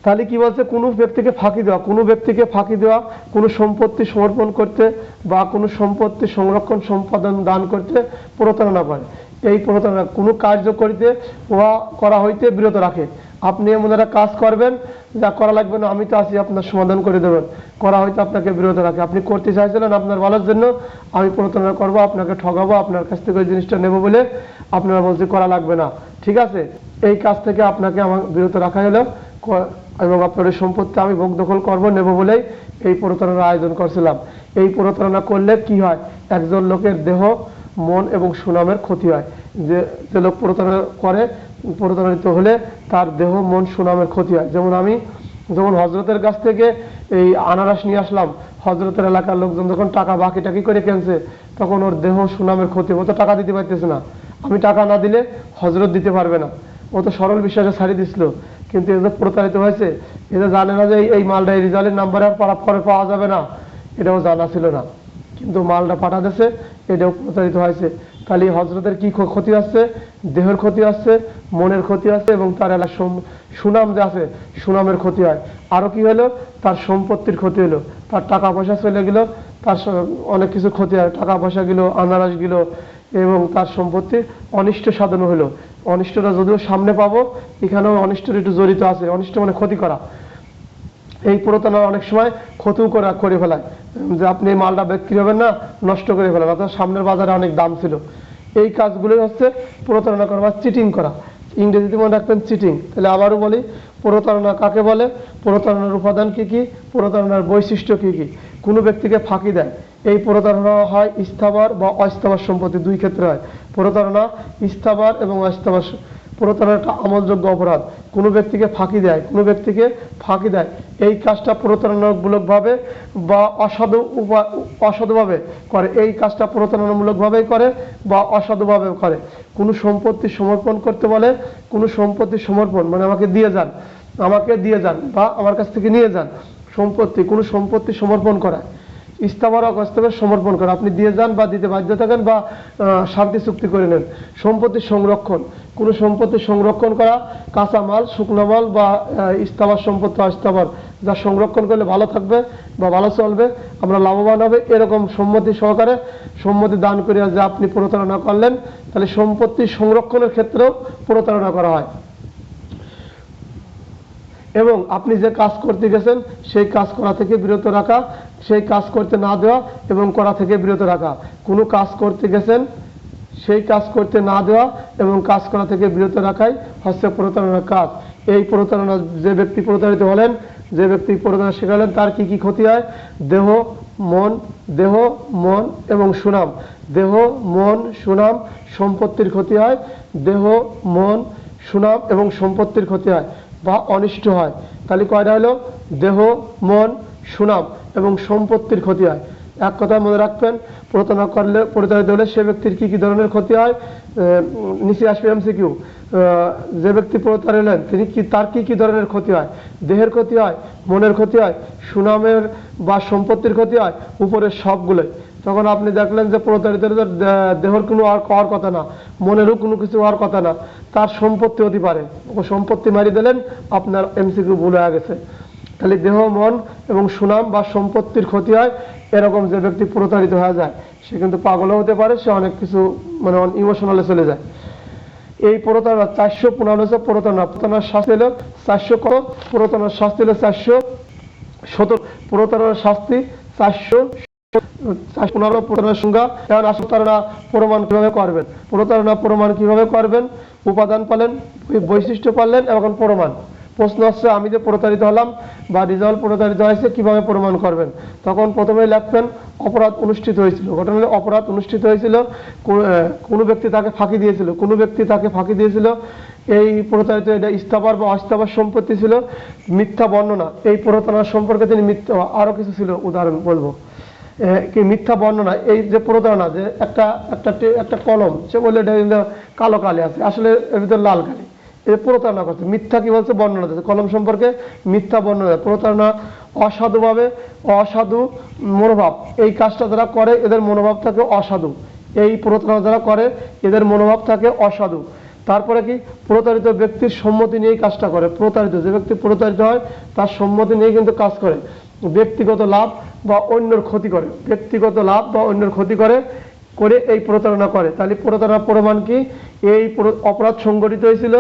তাহলে কি বলছে? কোনো ব্যক্তিকে ফাঁকি দেওয়া, কোনো ব্যক্তিকে ফাঁকি দেওয়া, কোনো সম্পত্তি সমর্পণ করতে বা কোনো সম্পত্তি সংরক্ষণ সম্পাদন দান করতে প্রতারণা করে। এই প্রতারণা কোনো কার্য করিতে করা হইতে বিরত রাখে। আপনি এমন একটা কাজ করবেন যা করা লাগবে না, আমি তো আছি, আপনার সমাধান করে দেবেন, করা হয়তো আপনাকে বিরত রাখে। আপনি করতে চাইছিলেন আপনার ভালোর জন্য, আমি প্রতারণা করবো, আপনাকে ঠকাবো, আপনার কাছ থেকে ওই জিনিসটা নেবো বলে আপনারা বলছে করা লাগবে না, ঠিক আছে, এই কাজ থেকে আপনাকে আমার বিরত রাখা হলো এবং আপনার এই সম্পত্তি আমি ভোগ দখল করবো নেবো বলেই এই প্রতারণার আয়োজন করছিলাম। এই প্রতারণা করলে কি হয়? একজন লোকের দেহ, মন এবং সুনামের ক্ষতি হয়। যে লোক প্রতারণা করে, প্রতারিত হলে তার দেহ, মন, সুনামের ক্ষতি হয়। যেমন হজরতের কাছ থেকে এই আনারস নিয়ে আসলাম, হজরতের এলাকার লোকজন যখন টাকা বাকি টাকি করে কেনছে, তখন ওর দেহ, সুনামের ক্ষতি। ও তো টাকা দিতে পারতেছে না, আমি টাকা না দিলে হজরত দিতে পারবে না, ও তো সরল বিশ্বাসে ছাড়িয়ে দিছিল। কিন্তু এদের প্রতারিত হয়েছে, এদের জানে না যে এই মালটা এই রিজাল্টের নাম্বারে পরে পাওয়া যাবে না, এটাও জানা ছিল না, কিন্তু মালটা পাঠা দিয়েছে, এটাও প্রতারিত হয়েছে। তাহলে হজরতের কি ক্ষতি হচ্ছে? দেহের ক্ষতি হচ্ছে, মনের ক্ষতি হচ্ছে এবং তার এলাকার সুনাম যে আছে, সুনামের ক্ষতি হয়। আরো কি হলো? তার সম্পত্তির ক্ষতি হলো, তার টাকা পয়সা চলে গেল, তার অনেক কিছু ক্ষতি হয়, টাকা পয়সা গেল, আনারস গেল এবং তার সম্পত্তি অনিষ্ট সাধন হলো। অনিষ্টটা যদিও সামনে পাবো, এখানেও অনিষ্টের একটু জড়িত আছে। অনিষ্ট মানে ক্ষতি করা। এই প্রতারণা অনেক সময় ক্ষতিও করে ফেলায়, যে আপনি এই মালটা বিক্রি হবেন না, নষ্ট করে ফেলেন, অর্থাৎ সামনের বাজারে অনেক দাম ছিল। এই কাজগুলোই হচ্ছে প্রতারণা করা বা চিটিং করা। ইংরেজিতে মনে রাখবেন চিটিং। তাহলে আবারও বলি, প্রতারণা কাকে বলে, প্রতারণার উপাদান কি কি, প্রতারণার বৈশিষ্ট্য কি কি। কোনো ব্যক্তিকে ফাঁকি দেয়, এই প্রতারণা হয় স্থাবর বা অস্থাবর সম্পত্তি, দুই ক্ষেত্রে হয় প্রতারণা, স্থাবর এবং অস্থাবর প্রতারণা একটা আমলযোগ্য অপরাধ। কোনো ব্যক্তিকে ফাঁকি দেয়, এই কাজটা প্রতারণামূলকভাবে বা অসাধুভাবে করে, এই কাজটা প্রতারণামূলকভাবেই করে বা অসাধুভাবে করে। কোনো সম্পত্তি সমর্পণ করতে বলে, কোনো সম্পত্তি সমর্পণ মানে আমাকে দিয়ে যান বা আমার কাছ থেকে নিয়ে যান, কোনো সম্পত্তি সমর্পণ করা, ইস্তাবার অগস্তাবে সমর্পণ করা, আপনি দিয়ে যান বা দিতে বাধ্য থাকেন বা শান্তি চুক্তি করে নেন। সম্পত্তি সংরক্ষণ, কোনো সম্পত্তি সংরক্ষণ করা, কাঁচা মাল, শুকনো মাল বা ইস্তাবার সম্পত্তি, ইস্তাবার যা সংরক্ষণ করলে ভালো থাকবে বা ভালো চলবে, আমরা লাভবান হবে, এরকম সম্মতি সহকারে সম্মতি দান করিয়া যে আপনি প্রতারণা করলেন, তাহলে সম্পত্তি সংরক্ষণের ক্ষেত্রেও প্রতারণা করা হয়। এবং আপনি যে কাজ করতে গেছেন সেই কাজ করা থেকে বিরত রাখা, সেই কাজ করতে না দেওয়া এবং করা থেকে বিরত রাখা। কোনো কাজ করতে গেছেন সেই কাজ করতে না দেওয়া এবং কাজ করা থেকে বিরত রাখাই হচ্ছে প্রতারণার কাজ। এই প্রতারণা যে ব্যক্তি প্রতারিত হলেন, যে ব্যক্তি প্রতারণা শিখালেন, তার কি কি ক্ষতি হয়? দেহ, মন এবং সুনাম। দেহ, মন, সুনাম, সম্পত্তির ক্ষতি হয়। দেহ, মন, সুনাম এবং সম্পত্তির ক্ষতি হয় বা অনিষ্ট হয়। তাহলে কয়টা হলো? দেহ, মন, সুনাম এবং সম্পত্তির ক্ষতি হয়। এক কথা মনে রাখবেন, প্রতারিত হলে সে ব্যক্তির কি কি ধরনের ক্ষতি হয়। নিচে আসবে এমসিকিউ। যে ব্যক্তি প্রতারিত হলেন তার কি কি ধরনের ক্ষতি হয়? দেহের ক্ষতি হয়, মনের ক্ষতি হয়, সুনামের বা সম্পত্তির ক্ষতি হয়, উপরের সবগুলোই। তখন আপনি দেখলেন যে প্রতারিত দেহের কোনো আর হওয়ার কথা না, মনেরও কোনো কিছু হওয়ার কথা না, তার সম্পত্তি হতে পারে, সম্পত্তি মারিয়ে দিলেন, আপনার এমসিকিউ ভুল হয়ে গেছে। তাহলে দেহ, মন এবং সুনাম বা সম্পত্তির ক্ষতি হয়। এরকম যে ব্যক্তি প্রতারিত হয়ে যায় সে কিন্তু পাগলও হতে পারে, সে অনেক কিছু মানে ইমোশনালে চলে যায়। এই প্রতারণা 415 হচ্ছে প্রতারণার শাস্তি হলো 400 কত, প্রতারণার শাস্তি হলো 417, প্রতারণার শাস্তি 415 প্রতারণার সংজ্ঞা। এখন আসলে প্রতারণা প্রমাণ কিভাবে করবেন? প্রতারণা প্রমাণ কিভাবে করবেন? উপাদান পালেন, বৈশিষ্ট্য পারলেন, এবং প্রমাণ। প্রশ্ন হচ্ছে আমি যে প্রতারিত হলাম বা রিজাল্ট প্রতারিত হয়েছে কিভাবে প্রমাণ করবেন? তখন প্রথমেই লিখবেন অপরাধ অনুষ্ঠিত হয়েছিল। ঘটনা হলে অপরাধ অনুষ্ঠিত হয়েছিল, কোনো ব্যক্তি তাকে ফাঁকি দিয়েছিল, এই প্রতারিত এটা ইস্তাবার বা অস্তাবার সম্পত্তি ছিল, মিথ্যা বর্ণনা, এই প্রতারণা সম্পর্কে তিনি মিথ্যা, আরো কিছু ছিল উদাহরণ বলবো, কি মিথ্যা বর্ণনা। এই যে প্রতারণা, যে একটা কলম, সে বললে এটা কালো কালি আছে, আসলে এর ভিতরে লাল কালি, এই প্রতারণা করছে। মিথ্যা কি বলছে? বর্ণনা দিচ্ছে কলম সম্পর্কে, মিথ্যা বর্ণনা। প্রতারণা অসাধু মনোভাব, এই কাজটা যারা করে এদের মনোভাব থাকে অসাধু, এই প্রতারণা যারা করে এদের মনোভাব থাকে অসাধু। তারপরে কি? প্রতারিত ব্যক্তির সম্মতি নিয়েই কাজটা করে। যে ব্যক্তি প্রতারিত হয় তার সম্মতি নিয়ে কিন্তু কাজ করে, ব্যক্তিগত লাভ বা অন্যের ক্ষতি করে, এই প্রতারণা করে। তাহলে প্রতারণার প্রমাণ কি? এই অপরাধ সংগঠিত হয়েছিল,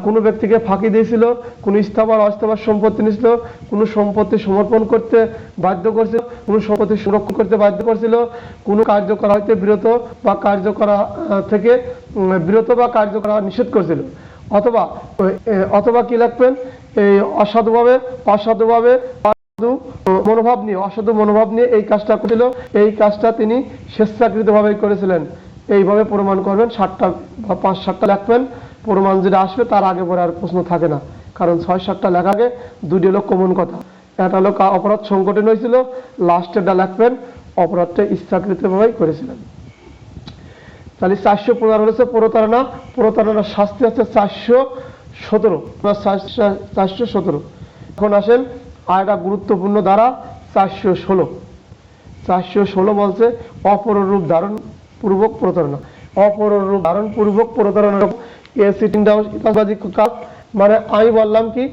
কোনো ব্যক্তিকে ফাঁকি দিয়েছিল, কোনো স্থাবর অস্থাবর সম্পত্তি নিয়েছিল, কোনো সম্পত্তি সমর্পণ করতে বাধ্য করছিল, কোনো সম্পত্তি সুরক্ষা করতে বাধ্য করছিল, কোনো কার্য করা হইতে বিরত বা কার্য করা নিষেধ করছিল। অথবা কি লিখবেন? এই অসাধুভাবে অসাধু মনোভাব নিয়ে এই কাজটা করেছিল, এই কাজটা তিনি স্বেচ্ছাকৃতভাবে করেছিলেন। এইভাবে প্রমাণ করবেন। 7টা বা 5-7টা লিখবেন, প্রমাণ যেটা আসবে তার আগে পরে আর প্রশ্ন থাকে না, কারণ 6-7টা লেখা আগে দুটি হলো কমন কথা। একটা হলো অপরাধ সংগঠন হয়েছিল, লাস্টেরটা লিখবেন অপরাধটা ইচ্ছাকৃতভাবেই করেছিলেন। তাহলে 415 হচ্ছে প্রতারণার শাস্তি হচ্ছে 417। এখন আসেন আর একটা গুরুত্বপূর্ণ ধারা 416 বলছে অপররূপ ধারণ পূর্বক প্রতারণা। মানে আমি বললাম কি,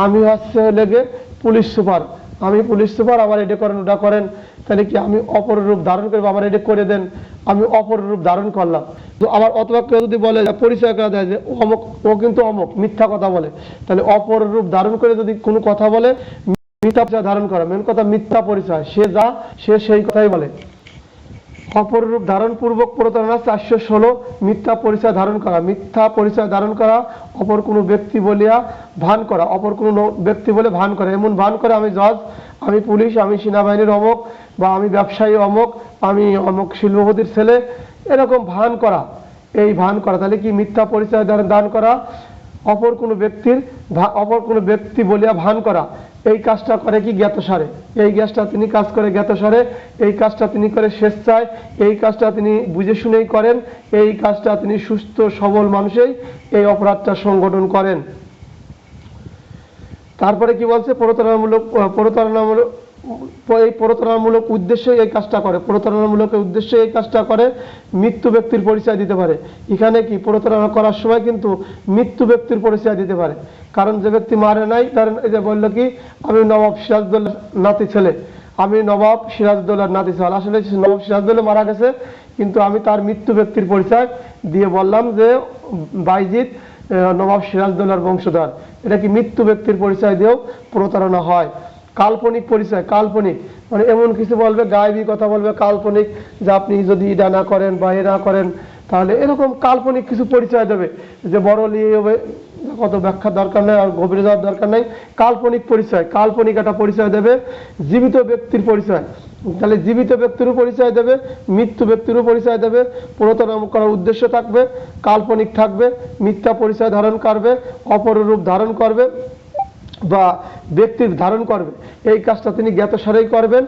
আমি হচ্ছে লেগে পুলিশ সুপার, আমার এটা করেন ওটা করেন, তাহলে কি আমি অপররূপ ধারণ করবো, আমার এটা করে দেন, আমি অপররূপ ধারণ করলাম। তো আবার অথবা কেউ যদি বলে পরিচয় করা দেয় যে ও কিন্তু অমুক, মিথ্যা কথা বলে, তাহলে অপররূপ ধারণ করে যদি কোনো কথা বলে, মিথ্যা পরিচয় ধারণ করা, মেন কথা মিথ্যা পরিচয়, সে সেই কথাই বলে। অপররূপ ধারণ পূর্বক প্রতারণা 416 মিথ্যা পরিচয় ধারণ করা, অপর কোনো ব্যক্তি বলে ভান করা, এমন ভান করে আমি জজ, আমি পুলিশ, আমি সেনাবাহিনীর অমুক, বা আমি ব্যবসায়ী অমুক, আমি অমুক শিল্পপতির ছেলে, এরকম ভান করা, এই ভান করা, তাহলে কি মিথ্যা পরিচয় দান করা, অপর কোনো ব্যক্তি বলিয়া ভান করা। এই কাজটা করে কি জ্ঞাতসারে, এই কাজটা তিনি কাজ করে জ্ঞাতসারে, এই কাজটা তিনি করে স্বেচ্ছায়, এই কাজটা তিনি বুঝে শুনেই করেন, এই কাজটা তিনি সুস্থ সবল মানুষেই এই অপরাধটা সংগঠন করেন। তারপরে কি বলছে, প্রতারণামূলক উদ্দেশ্যে এই কাজটা করে, প্রতারণামূলক উদ্দেশ্যে এই কাজটা করে, মৃত্যু ব্যক্তির পরিচয় দিতে পারে। এখানে কি প্রতারণা করার সময় কিন্তু মৃত্যু ব্যক্তির পরিচয় দিতে পারে, কারণ যে ব্যক্তি মারে নাই, ধরেন এই যে বললো কি আমি নবাব সিরাজউদ্দৌলার নাতি ছেলে, আমি নবাব সিরাজউদ্দৌলার নাতি ছেলে, আসলে নবাব সিরাজউদ্দৌলা মারা গেছে, কিন্তু আমি তার মৃত্যু ব্যক্তির পরিচয় দিয়ে বললাম যে বাইজিদ নবাব সিরাজউদ্দৌলার বংশধর। এটা কি মৃত্যু ব্যক্তির পরিচয় দিয়েও প্রতারণা হয়। কাল্পনিক পরিচয়, কাল্পনিক মানে এমন কিছু বলবে, গায়েবী কথা বলবে, কাল্পনিক, যে আপনি যদি এটা না করেন বা এ না করেন তাহলে এরকম কাল্পনিক কিছু পরিচয় দেবে, যে বড় লিয়ে হবে, কত ব্যাখ্যা দরকার নেই আর গভীরে যাওয়ার দরকার নেই। কাল্পনিক পরিচয়, কাল্পনিক একটা পরিচয় দেবে। জীবিত ব্যক্তির পরিচয়, তাহলে জীবিত ব্যক্তিরও পরিচয় দেবে, মৃত্যু ব্যক্তিরও পরিচয় দেবে। প্রতারণা করার উদ্দেশ্য থাকবে, কাল্পনিক থাকবে, মিথ্যা পরিচয় ধারণ করবে, অপর রূপ ধারণ করবে বা ব্যক্তির ধারণ করবে। এই কাজটা তিনি জ্ঞাতসারেই করবেন।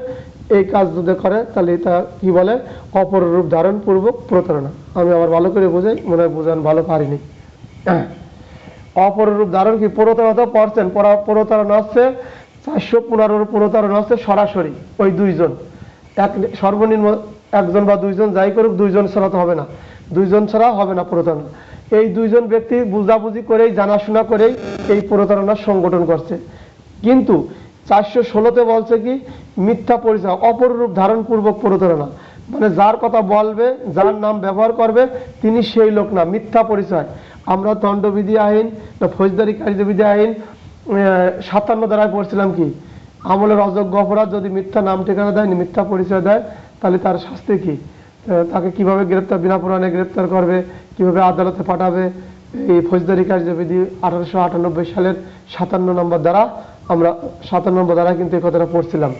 এই কাজ যদি করে তাহলে এটা কি বলে, অপর রূপ ধারণ পূর্বক প্রতারণা। আমি আবার ভালো করে বোঝাই, মনে হয় বোঝান ভালো পারিনি। অপর রূপ ধারণ কি, প্রতারণা পড়ছেন, প্রতারণা হচ্ছে 415 প্রতারণা হচ্ছে সরাসরি ওই দুইজন, সর্বনিম্ন একজন বা দুইজন, যাই করুক দুইজন ছাড়া তো হবে না, দুইজন ছাড়া হবে না প্রতারণা। এই দুইজন ব্যক্তি বুঝাবুঝি করেই, জানাশোনা করেই এই প্রতারণার সংগঠন করছে। কিন্তু 416তে বলছে কি মিথ্যা পরিচয়, অপর রূপ ধারণ পূর্বক প্রতারণা, মানে যার কথা বলবে, যার নাম ব্যবহার করবে তিনি সেই লোক না, মিথ্যা পরিচয়। আমরা দণ্ডবিধি আইন বা ফৌজদারি কার্যবিধি আইন 57 ধারায় পড়ছিলাম কি, আমলের অযোগ্য অপরাধ যদি মিথ্যা নাম ঠিকানা দেয়, মিথ্যা পরিচয় দেয়, তাহলে তার শাস্তি কি, তাকে কিভাবে গ্রেপ্তার, বিনা প্রমাণে গ্রেপ্তার করবে, কিভাবে আদালতে পাঠাবে। এই ফৌজদারি কার্যবিধি 1898 সালের 57 নম্বর দ্বারা, আমরা 57 নম্বর দ্বারা কিন্তু এই কথাটা পড়ছিলাম।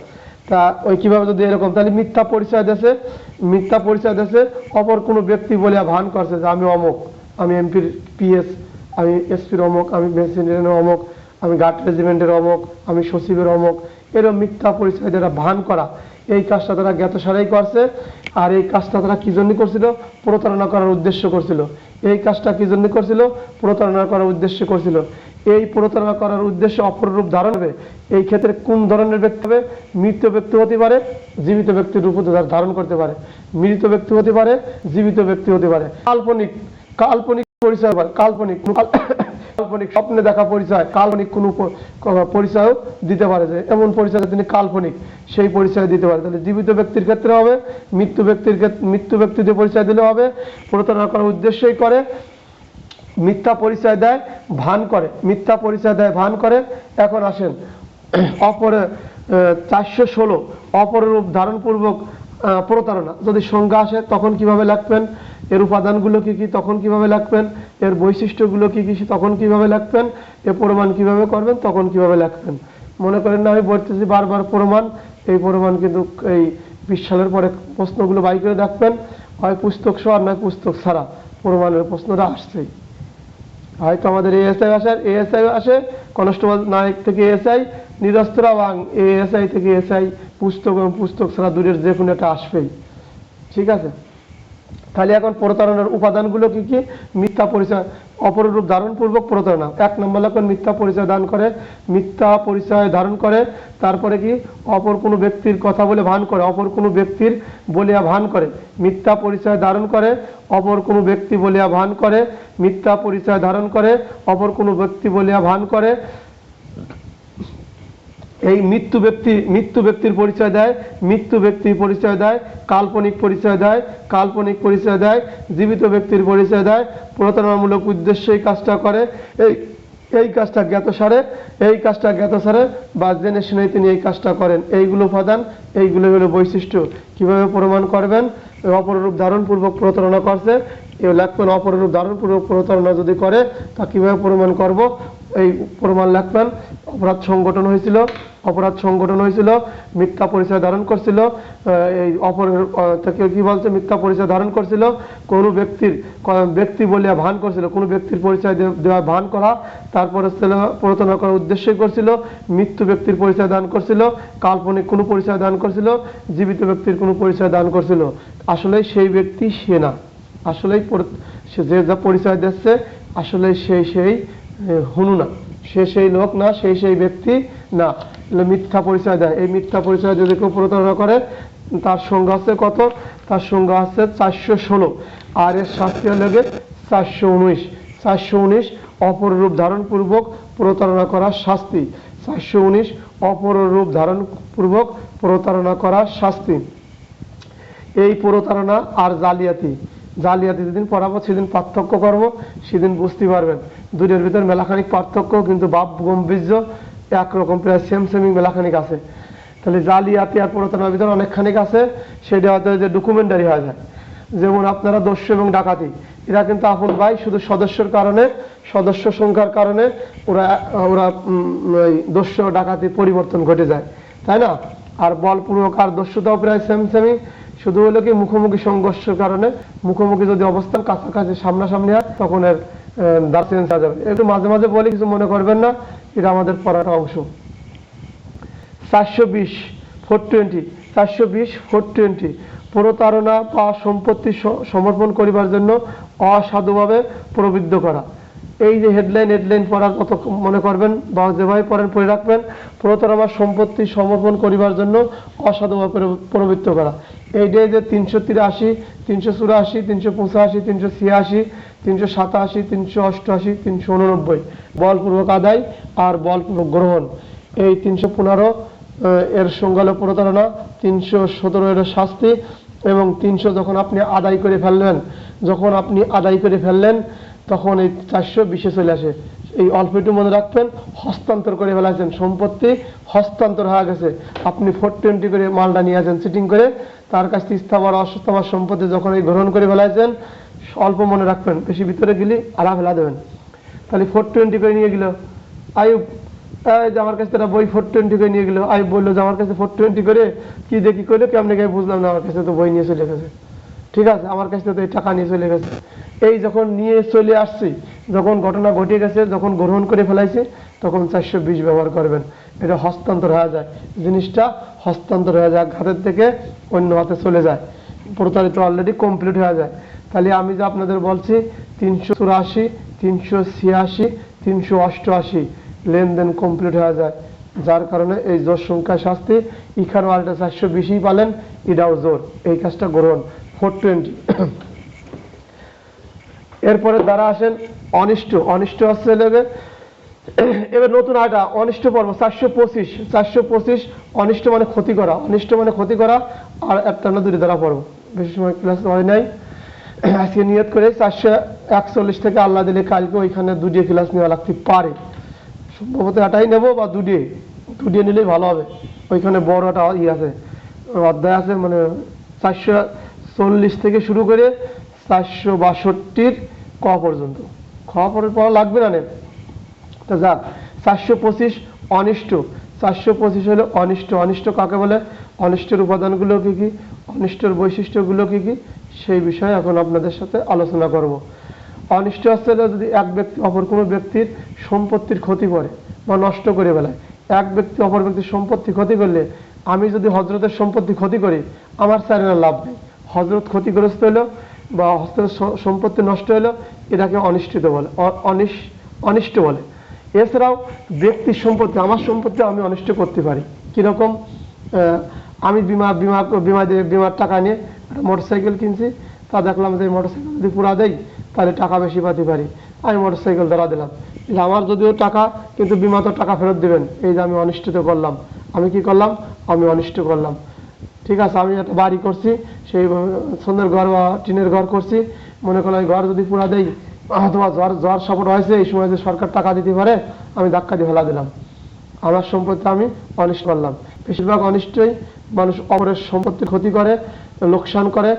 তা ওই কিভাবে যদি এরকম, তাহলে মিথ্যা পরিচয় দেশে, মিথ্যা পরিচয় দেশে অপর কোনো ব্যক্তি বলিয়া ভান করছে যে আমি অমুক, আমি এমপির পিএস, আমি এসপির অমুক, আমি প্রেসিডেন্টের অমুক, আমি গার্ড রেজিমেন্টের অমুক, আমি সচিবের অমুক, এরকম মিথ্যা পরিচয় দ্বারা ভান করা, এই কাজটা তারা জ্ঞাতসারেই করছে। আর এই কাজটা তারা কি জন্য করছিল, প্রতারণা করার উদ্দেশ্য করছিল। এই কাজটা কি জন্য করছিল, প্রতারণা করার উদ্দেশ্য করছিল। এই প্রতারণা করার উদ্দেশ্যে অপর রূপ ধারণ হবে। এই ক্ষেত্রে কোন ধরনের ব্যক্তি হবে, মৃত ব্যক্তি হতে পারে, জীবিত ব্যক্তির রূপ ধারণ করতে পারে, মৃত ব্যক্তি হতে পারে, জীবিত ব্যক্তি হতে পারে। কাল্পনিক, কাল্পনিক পরিচয়, কাল্পনিক কাল্পনিক স্বপ্নে দেখা পরিচয়, কাল্পনিক কোনো পরিচয়ও দিতে পারে, যে এমন পরিচয় তিনি কাল্পনিক, সেই পরিচয় দিতে পারে। তাহলে জীবিত ব্যক্তির ক্ষেত্রে হবে, মৃত্যু ব্যক্তিদের পরিচয় দিলে হবে। প্রতারণা করার উদ্দেশ্যই করে, মিথ্যা পরিচয় দেয়, ভান করে, মিথ্যা পরিচয় দেয়, ভান করে। এখন আসেন অপরে 416 অপরূপ ধারণপূর্বক প্রতারণা, যদি সংজ্ঞা আসে তখন কিভাবে লিখবেন, এর উপাদানগুলো কি কি তখন কিভাবে লিখবেন, এর বৈশিষ্ট্যগুলো কি কি তখন কিভাবে লিখবেন, এর প্রমাণ কিভাবে করবেন তখন কিভাবে লিখবেন। মনে করেন না আমি বলতেছি বারবার প্রমাণ, এই প্রমাণ কিন্তু এই 20 সালের পরে প্রশ্নগুলো বাই করে রাখবেন, হয় পুস্তক সহ আর নয় পুস্তক ছাড়া প্রমাণের প্রশ্নটা আসছেই। হয়তো আমাদের এএসআই আসে, কনস্টেবল নায়ক থেকে এএসআই, নিরস্ত্র এবং এএসআই থেকে এসআই, পুস্তক এবং পুস্তক ছাড়া দূরের যে কোনো একটা আসবেই। ঠিক আছে, তাহলে এখন প্রতারণার উপাদানগুলো কি কি, মিথ্যা পরিচয়, অপরূপ ধারণপূর্বক প্রতারণা। 1 নম্বর লক্ষণ মিথ্যা পরিচয় দান করে, মিথ্যা পরিচয় ধারণ করে। তারপরে কি, অপর কোনো ব্যক্তির কথা বলে ভান করে, অপর কোনো ব্যক্তির বলিয়া ভান করে, মিথ্যা পরিচয় ধারণ করে, অপর কোনো ব্যক্তি বলিয়া ভান করে, মিথ্যা পরিচয় ধারণ করে, অপর কোনো ব্যক্তি বলিয়া ভান করে। এই মৃত্যু ব্যক্তির পরিচয় দেয়, মৃত্যু ব্যক্তির পরিচয় দেয়, কাল্পনিক পরিচয় দেয়, কাল্পনিক পরিচয় দেয়, জীবিত ব্যক্তির পরিচয় দেয়। প্রতারণামূলক উদ্দেশ্যে এই কাজটা করে, এই কাজটা জ্ঞাতসারে, এই কাজটা জ্ঞাতসারে বা জেনে শুনে তিনি এই কাজটা করেন। এইগুলো উপাদান, এইগুলো হলো বৈশিষ্ট্য। কিভাবে প্রমাণ করবেন, অপরূপ ধারণপূর্বক প্রতারণা করছে, এ লিখবেন অপরূপ ধারণপূর্বক প্রতারণা যদি করে তা কিভাবে প্রমাণ করব, এই প্রমাণ লিখবেন। অপরাধ সংগঠন হয়েছিল, মিথ্যা পরিচয় ধারণ করছিল, এই অপরের থেকে কি বলছে, মিথ্যা পরিচয় ধারণ করছিল, কোনো ব্যক্তি বলিয়া ভান করছিল, কোনো ব্যক্তির পরিচয় দেওয়া ভান করা, তারপরে ছিল প্রতারণা করার উদ্দেশ্যে করছিল, মৃত্যু ব্যক্তির পরিচয় দান করছিল, কাল্পনিক কোনো পরিচয় দান করছিল, জীবিত ব্যক্তির কোনো পরিচয় দান করছিল। আসলে সেই ব্যক্তি সে না, আসলেই সে যে যা পরিচয় দিচ্ছে আসলে সেই হুনু না, সেই লোক না, সেই ব্যক্তি না, মিথ্যা পরিচয় দেয়। এই মিথ্যা পরিচয় যদি কেউ প্রতারণা করে তার সংখ্যা হচ্ছে কত? তার সংখ্যা হচ্ছে 416, আর এর শাস্তি লেগে 419 অপর রূপ ধারণ পূর্বক প্রতারণা করার শাস্তি। 419 অপর রূপ ধারণ পূর্বক প্রতারণা করার শাস্তি। এই প্রতারণা আর জালিয়াতি যেদিন পড়াবো সেদিন পার্থক্য করবো, সেদিন বুঝতে পারবেন দুটোর ভিতর মেলাখানিক পার্থক্য, কিন্তু ভাব গম্ভীর্য একরকম, প্রায় সেমিং মেলাখানিক আছে। তাহলে জালিয়াতি আর প্রতারণার ভিতরে অনেকখানিক আছে, সেটা হয়তো যে ডকুমেন্টারি হয়ে যায়। যেমন আপনারা দস্যু এবং ডাকাতি, এরা কিন্তু আপন ভাই, শুধু সদস্য সংখ্যার কারণে ওরা দস্যু ডাকাতি পরিবর্তন ঘটে যায়, তাই না? আর বলপূর্বক আর দস্যুতাও প্রায় সেমি, শুধু হলো কি মুখোমুখি সংঘর্ষের কারণে, মুখোমুখি যদি অবস্থান কাছাকাছি সামনাসামনি হয় তখন এর দ্বার চেঞ্জ হয়ে যাবে। একটু মাঝে মাঝে বলি, কিছু মনে করবেন না, এটা আমাদের পড়ার অংশ। 420 প্রতারণা বা সম্পত্তি সমর্পণ করিবার জন্য অসাধুভাবে প্রবৃদ্ধ করা। এই যে হেডলাইন পড়ার কত মনে করবেন বা যেভাবে পড়েন পড়ে রাখবেন। প্রতারণা সম্পত্তি সমর্পণ করিবার জন্য অসাধুভাবে প্রবৃত্ত করা। এইটাই যে 383, 384, 385, 386, 387, 388, 389 বলপূর্বক আদায় আর বলপূর্বক গ্রহণ। এই 315 এর সংজ্ঞা হলো প্রতারণা, 317 এর শাস্তি, এবং 300 যখন আপনি আদায় করে ফেললেন তখন এই 420 চলে আসে। এই অল্প একটু মনে রাখবেন, হস্তান্তর করে ফেলাছেন, সম্পত্তি হস্তান্তর হয়ে গেছে, আপনি 420 করে মালটা নিয়ে আসেন চিটিং করে, তার কাছ থেকে স্থাবর অস্থাবর সম্পত্তি যখন এই গ্রহণ করে ফেলাইছেন, অল্প মনে রাখবেন, বেশি ভিতরে গেলে আড়া ফেলা দেবেন। তাহলে 420 করে নিয়ে গেল আয়ুব, যে আমার কাছে একটা বই 420 করে নিয়ে গেল। আয়ুব বললো যে আমার কাছে 420 করে কি দেখি করলে কেমনি গায়ে বুঝলাম না, আমার কাছে তো বই নিয়ে চলে গেছে, ঠিক আছে, আমার কাছে তো এই টাকা নিয়ে চলে গেছে। এই যখন নিয়ে চলে আসছি, যখন ঘটনা ঘটে গেছে, যখন গ্রহণ করে ফেলাইছে, তখন 420 ব্যবহার করবেন। এটা হস্তান্তর হয়ে যায়, জিনিসটা হস্তান্তর হয়ে যায়, হাতের থেকে অন্য হাতে চলে যায়, প্রতারিত অলরেডি কমপ্লিট হয়ে যায়। তাহলে আমি যে আপনাদের বলছি 384, 386, 388 লেনদেন কমপ্লিট হয়ে যায়, যার কারণে এই জোর সংখ্যা শাস্তি। এখানে আলটা 420 পালেন, এটাও জোর, এই কাজটা গ্রহণ 420। এরপরে দ্বারা আসেন অনিষ্ট হচ্ছে লেগে। এবার নতুন আটা অনিষ্ট পর্ব 425 অনিষ্ট মানে ক্ষতি করা, আর একটা না দুটি দ্বারা পড়ব, বেশি সময় ক্লাস হয় নাই। আজকে নিয়ত করে 441 থেকে আল্লাহ দিলে কালকে ওইখানে দুটি ক্লাস নেওয়া লাগতে পারে, সম্ভবত এটাই নেবো বা দুটি নিলেই ভালো হবে। ওইখানে বড় একটা আছে, অধ্যায় আছে, মানে 440 থেকে শুরু করে 462 ক পর্যন্ত, খ পড়া লাগবে না। তা যাক, 425 অনিষ্ট। 425 হলো অনিষ্ট কাকে বলে, অনিষ্টের উপাদানগুলো কি কি, অনিষ্টের বৈশিষ্ট্যগুলো কি কি, সেই বিষয়ে এখন আপনাদের সাথে আলোচনা করব। অনিষ্ট হচ্ছে যদি এক ব্যক্তি অপর কোনো ব্যক্তির সম্পত্তির ক্ষতি করে বা নষ্ট করে ফেলায়। এক ব্যক্তি অপর ব্যক্তির সম্পত্তি ক্ষতি করলে, আমি যদি হজরতের সম্পত্তি ক্ষতি করি, আমার চারিনা লাভ নেই, হজরত ক্ষতিগ্রস্ত হলো বা হজরতের সম্পত্তি নষ্ট হলো, এটাকে অনিষ্ট বলে। এছাড়াও ব্যক্তির সম্পত্তি, আমার সম্পত্তি আমি অনিষ্ট করতে পারি। কিরকম, আমি বিমার টাকা নিয়ে একটা মোটরসাইকেল কিনছি, তা দেখলাম যে মোটরসাইকেল যদি পুরা দেয় তাহলে টাকা বেশি পাতে পারি, আমি মোটরসাইকেল ধরা দিলাম। আমার যদিও টাকা, কিন্তু বিমা তো টাকা ফেরত দেবেন, এই যে আমি অনিষ্ট করলাম, আমি কি করলাম, আমি অনিষ্ট করলাম। ঠিক আছে, আমি একটা বাড়ি করছি, সেই সুন্দর ঘর বা টিনের ঘর করছি, মনে করলাম এই ঘর যদি পুরা দেয় অথবা জ্বর সাপোর্ট হয়েছে, এই সময় যে সরকার টাকা দিতে পারে, আমি ধাক্কা দিয়ে ফেলা দিলাম, আমার সম্পত্তি আমি অনিষ্ট করলাম। বেশিরভাগ অনিষ্টই মানুষ অপরের সম্পত্তির ক্ষতি করে, লোকসান করে,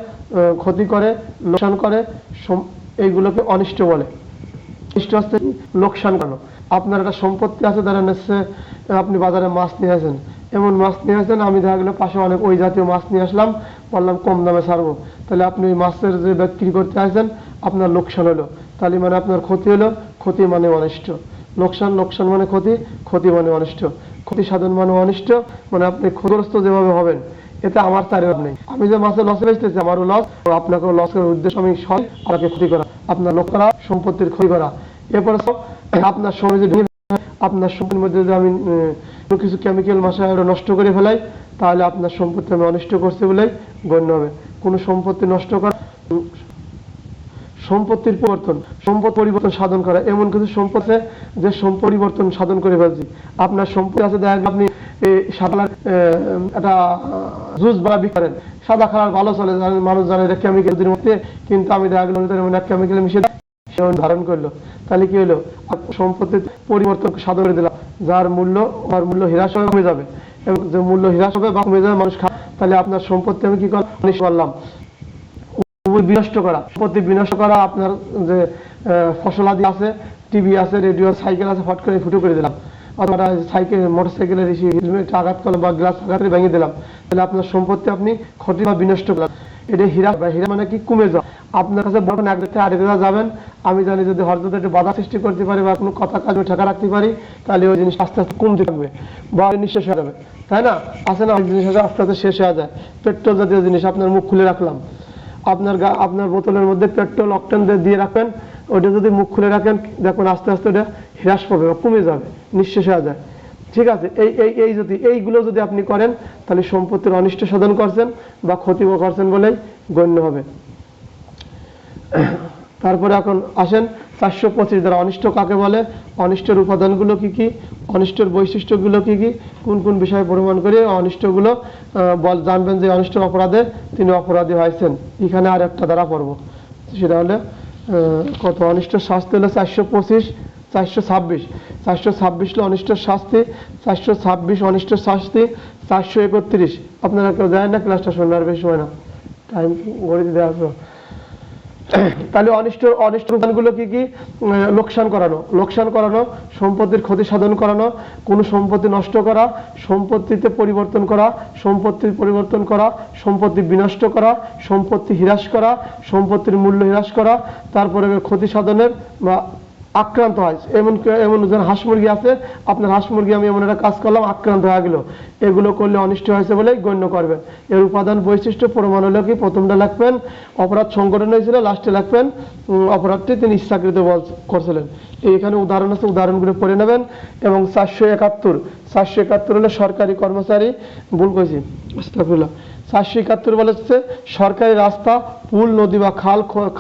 এইগুলোকে অনিষ্ট বলে। অনিষ্ট হচ্ছে লোকসান করানো। আপনার একটা সম্পত্তি আছে, ধরেন হচ্ছে আপনি বাজারে মাছ নিয়ে আসেন, এমন মাছ নিয়ে আসেন, আমি দেখা গেলো পাশে অনেক ওই জাতীয় মাছ নিয়ে আসলাম, বললাম কম দামে ছাড়বো, তাহলে আপনি ওই মাছের যে বিক্রি করতে আসেন আপনার লোকসান হলো, তাহলে মানে আপনার ক্ষতি হলো, ক্ষতি মানে অনিষ্ট, লোকসান, লোকসান মানে ক্ষতি, ক্ষতি মানে অনিষ্ট, ক্ষতি সাধন মানে অনিষ্ট, মানে আপনি ক্ষতিগ্রস্ত যেভাবে হবেন এতে আমার তার লাভ নেই। আমি যে মাছের লসে বেচতেছি আমারও লস, আপনাকেও লস করার উদ্দেশ্য আমি সব আপনাকে ক্ষতি করা, আপনার লোক করা, সম্পত্তির ক্ষতি করা। এরপরে আপনার সময় যদি আপনার সম্পত্তির মধ্যে যদি আমি কিছু কেমিক্যাল মাসা নষ্ট করে ফেলাই, তাহলে আপনার সম্পত্তি আমি অনিষ্ট করছি বলেই গণ্য হবে। কোনো সম্পত্তি নষ্ট করা, সম্পত্তির পরিবর্তন, সম্পদ পরিবর্তন সাধন করা, এমন কিছু সম্পত্তি যে পরিবর্তন সাধন করে ফেলছি। আপনার সম্পত্তি আছে, দেখা গেল আপনি সাদা একটা জুস বা বিক্রি করেন, সাদা কালার ভালো চলে, মানুষ জানে এটা কেমিক্যালের মধ্যে, কিন্তু আমি দেখা গেল কেমিক্যাল মিশিয়ে ধারণ করলো, তাহলে কি হলো, সম্পত্তির পরিবর্তন সাধন করে দিলাম, যার মূল্য আমার মূল্য হ্রাস হবে, কমে যাবে, এবং যে মূল্য হ্রাস হবে বা কমে যাবে মানুষ খায়, তাহলে আপনার সম্পত্তি আমি কি করলাম, বিনষ্ট করা। সম্পত্তি বিনষ্ট করা, আপনার যে ফসলাদি আছে, টিভি আছে, রেডিও, সাইকেল আছে, ফট করে ফুটো করে দিলাম, অথবা সাইকেল মোটরসাইকেলের হেলমেট আঘাত করলাম বা গ্লাস আঘাত করে ভেঙে দিলাম, তাহলে আপনার সম্পত্তি আপনি ক্ষতি বা বিনষ্ট করলাম। এটা হীরা, হীরা মানে কি কমে যাওয়া। আপনার কাছে বলবেন এক জায়গায় আরেক জায়গায় যাবেন, আমি জানি যদি হঠাৎ একটু বাধা সৃষ্টি করতে পারি বা কোনো কথা কাজ ঠেকা রাখতে পারি, তাহলে ওই জিনিস আস্তে আস্তে কমতে থাকবে বা নিঃশেষ হয়ে যাবে, তাই না? আছে না, অনেক জিনিস আস্তে আস্তে শেষ হয়ে যায়। পেট্রোল জাতীয় জিনিস, আপনার মুখ খুলে রাখলাম, আপনার বোতলের মধ্যে পেট্রোল অকটেন দিয়ে রাখবেন, ওটা যদি মুখ খুলে রাখেন দেখুন আস্তে আস্তে ওটা হ্রাস পাবে বা কমে যাবে, নিঃশেষ হয়ে যায়। ঠিক আছে, এইগুলো যদি আপনি করেন, তাহলে সম্পত্তির অনিষ্ট সাধন করছেন বা ক্ষতি করছেন বলেই গণ্য হবে। তারপরে এখন আসেন 425 দ্বারা অনিষ্ট কাকে বলে, অনিষ্টের উপাদানগুলো কি কি, অনিষ্টের বৈশিষ্ট্যগুলো কি কি, কোন কোন বিষয়ে প্রমাণ করে অনিষ্টগুলো জানবেন যে অনিষ্ট অপরাধে তিনি অপরাধী হয়েছেন। এখানে আর একটা দ্বারা পড়ব, সেটা হলে কত, অনিষ্টের শাস্তি হলো 425, 426, 426 হলো অনিষ্টের শাস্তি, 426 অনিষ্টের শাস্তি, 431 আপনারা কেউ যায় না ক্লাসটা শোনার, বেশি সময় না, টাইম গড়িতে দেওয়া আসবো। তাহলে অনিষ্ট উপাদানগুলো কি কি, লোকসান করানো, লোকসান করানো, সম্পত্তির ক্ষতি সাধন করানো, কোন সম্পত্তি নষ্ট করা, সম্পত্তিতে পরিবর্তন করা, সম্পত্তির পরিবর্তন করা, সম্পত্তি বিনষ্ট করা, সম্পত্তি হ্রাস করা, সম্পত্তির মূল্য হ্রাস করা, তারপরে ক্ষতি সাধনের বা আক্রান্ত হয়, এমন যেন হাঁস মুরগি আছে, আপনার হাঁস মুরগি আমি এমন একটা কাজ করলাম, আক্রান্ত হয়ে গেল, এগুলো করলে অনিষ্ট হয়েছে বলে গণ্য করবেন। এর উপাদান বৈশিষ্ট্য প্রমাণ হলো কি, প্রথমটা লিখবেন অপরাধ সংগঠন হয়েছিল, লাস্টে লিখবেন অপরাধটি তিনি ইচ্ছাকৃত করছিলেন। এখানে উদাহরণ আছে, উদাহরণগুলো পড়ে নেবেন। এবং 471 হলো সরকারি কর্মচারী, ভুল করেছি, আস্তাগফিরুল্লাহ, 471 বলে হচ্ছে সরকারি রাস্তা, পুল, নদী বা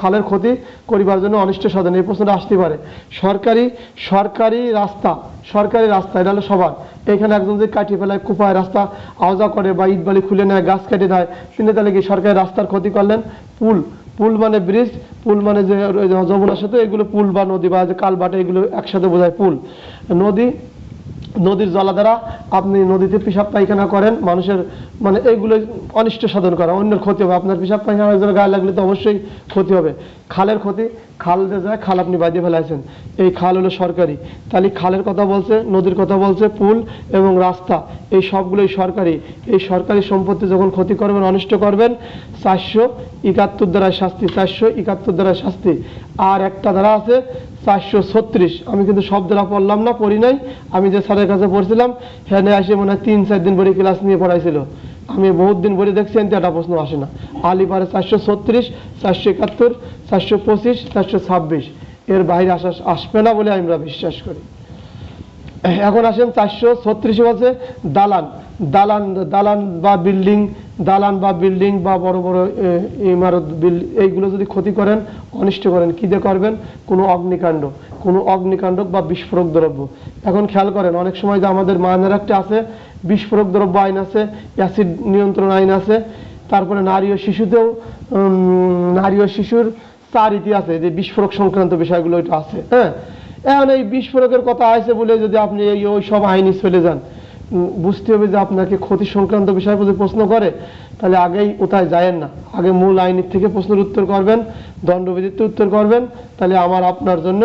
খালের ক্ষতি করিবার জন্য অনিষ্ট সাধন। এই প্রশ্নটা আসতে পারে। সরকারি রাস্তা এটা হলো সবার, এখানে একজন যদি কাটিয়ে ফেলায়, কুপায় রাস্তা আওজা করে বা ইট বালি খুলে নেয়, গাছ কেটে দেয়, তিনি তাহলে কি সরকারি রাস্তার ক্ষতি করলেন। পুল মানে ব্রিজ, পুল মানে যে যমুনার সাথে, এগুলো পুল বা নদী বা যে কালবাটে, এগুলো একসাথে বোঝায় পুল। নদীর জলা দ্বারা আপনি নদীতে পেশাব পায়খানা করেন, মানুষের মানে এইগুলো অনিষ্ট সাধন করা, অন্যের ক্ষতি হবে। আপনার পেশাব পায়খানা একজনের গায়ে লাগলে তো অবশ্যই ক্ষতি হবে। খালের ক্ষতি, খাল যে যায়, খাল আপনি বাঁধিয়ে ফেলাইছেন, এই খাল হলো সরকারি, তাহলে খালের কথা বলছে, নদীর কথা বলছে, পুল এবং রাস্তা, এই সবগুলোই সরকারি। এই সরকারি সম্পত্তি যখন ক্ষতি করবেন, অনিষ্ট করবেন, 471 দ্বারায় শাস্তি, 471 দ্বারায় শাস্তি। আর একটা ধারা আছে 436, আমি কিন্তু সব দ্বারা পড়লাম না, পড়ি নাই, আমি যে স্যারের কাছে পড়ছিলাম হ্যাঁ আসে মনে হয় 3-4 দিন পরে ক্লাস নিয়ে পড়াইছিল, আমি বহুত দিন পরে দেখছি একটা প্রশ্ন আসে না। আলিপারে 436, 471, 425, 426, এর বাইরে আসবে না বলে আমরা বিশ্বাস করি। এখন আসেন 436 বলছে দালান বা বিল্ডিং বা বড় বড় ইমারত, এইগুলো যদি ক্ষতি করেন, অনিষ্ট করেন, কি দিয়ে করবেন, কোনো অগ্নিকাণ্ড বা বিস্ফোরক দ্রব্য। এখন খেয়াল করেন, অনেক সময় যে আমাদের মানের একটা আছে, বিস্ফোরক দ্রব্য আইন আছে, অ্যাসিড নিয়ন্ত্রণ আইন আছে, তারপরে নারী ও শিশুর 4 ইতি আছে, যে বিস্ফোরক সংক্রান্ত বিষয়গুলো এটা আছে। হ্যাঁ, এখন এই বিস্ফোরকের কথা আছে বলে যদি আপনি ওই সব আইনে চলে যান, বুঝতে হবে যে আপনাকে ক্ষতি সংক্রান্ত বিষয় যদি প্রশ্ন করে, তাহলে আগেই ওটায় যায়েন না, আগে মূল আইনের থেকে প্রশ্নের উত্তর করবেন, দণ্ডবিধিতে উত্তর করবেন, তাহলে আপনার জন্য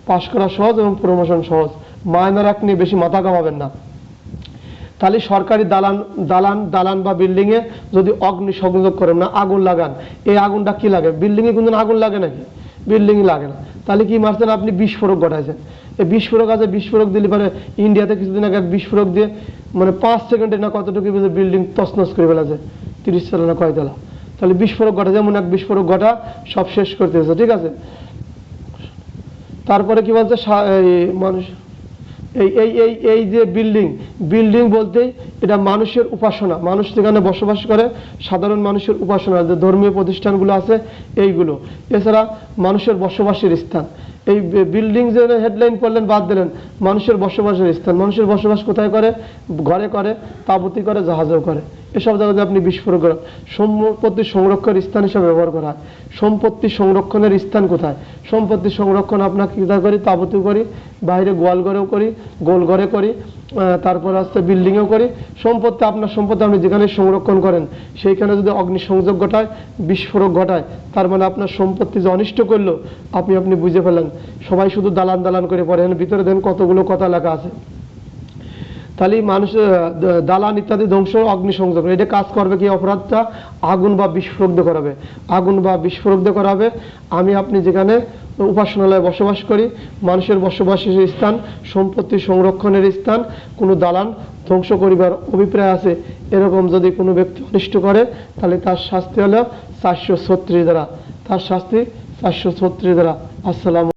পাশ করা সহজ এবং প্রমোশন সহজ। মায়নার এক নিয়ে বেশি মাথা কামাবেন না। তাহলে সরকারি দালান বা বিল্ডিংয়ে যদি অগ্নি সংযোগ করেন না, আগুন লাগান, এই আগুনটা কি লাগে? বিল্ডিংয়ে কিন্তু আগুন লাগে নাকি? বিল্ডিংয়ে লাগে না। তাহলে কি মারছেন আপনি? বিস্ফোরক ঘটাইছেন। এই বিস্ফোরক আছে, বিস্ফোরক দিলে পারে ইন্ডিয়াতে কিছুদিন আগে বিস্ফোরক দিয়ে মানে 5 সেকেন্ডে না কতটুকু বিল্ডিং তছনছ করে ফেলেছে, 30 তলা না কয়তলা। তাহলে বিস্ফোরক ঘটা, যেমন এক বিস্ফোরক ঘটা সব শেষ করতে হয়েছে, ঠিক আছে। তারপরে কি বলছে মানুষ এই এই এই এই যে বিল্ডিং বলতেই এটা মানুষের উপাসনা, মানুষ যেখানে বসবাস করে সাধারণ মানুষের উপাসনা, যে ধর্মীয় প্রতিষ্ঠানগুলো আছে এইগুলো, এছাড়া মানুষের বসবাসের স্থান। এই বিল্ডিং যে হেডলাইন করলেন বাদ দিলেন, মানুষের বসবাসের স্থান। মানুষের বসবাস কোথায় করে? ঘরে করে, তাঁবুতে করে, জাহাজেও করে। এসব জায়গাতে আপনি বিস্ফোরক করেন। সম্পত্তি সংরক্ষণের স্থান হিসাবে ব্যবহার করা হয়। সম্পত্তি সংরক্ষণের স্থান কোথায়? সম্পত্তি সংরক্ষণ আপনাকে কী করি? তাঁবুতেও করি, বাইরে গোয়াল ঘরেও করি, গোল ঘরে করি, তারপর আসতে বিল্ডিংয়েও করি। সম্পত্তি, আপনার সম্পত্তি আপনি যেখানে সংরক্ষণ করেন সেইখানে যদি অগ্নিসংযোগ ঘটায়, বিস্ফোরক ঘটায়, তার মানে আপনার সম্পত্তি যে অনিষ্ট করলো আপনি বুঝে ফেলেন। সবাই শুধু দালান করে পড়ে, ভিতরে দেন কতগুলো কথা লেখা আছে। তাহলে মানুষের দালান ইত্যাদি ধ্বংস, অগ্নিসংযোগ, এটা কাজ করবে কি? অপরাধটা আগুন বা বিস্ফোরক দিয়ে করাবে। আগুন বা বিস্ফোরক দিয়ে করাবে। আপনি যেখানে উপাসনালয়ে বসবাস করি, মানুষের বসবাসের স্থান, সম্পত্তি সংরক্ষণের স্থান, কোনো দালান ধ্বংস করিবার অভিপ্রায় আছে এরকম যদি কোনো ব্যক্তি অনিষ্ট করে, তাহলে তার শাস্তি হলো 436 দ্বারা। তার শাস্তি 436 দ্বারা। আসসালাম।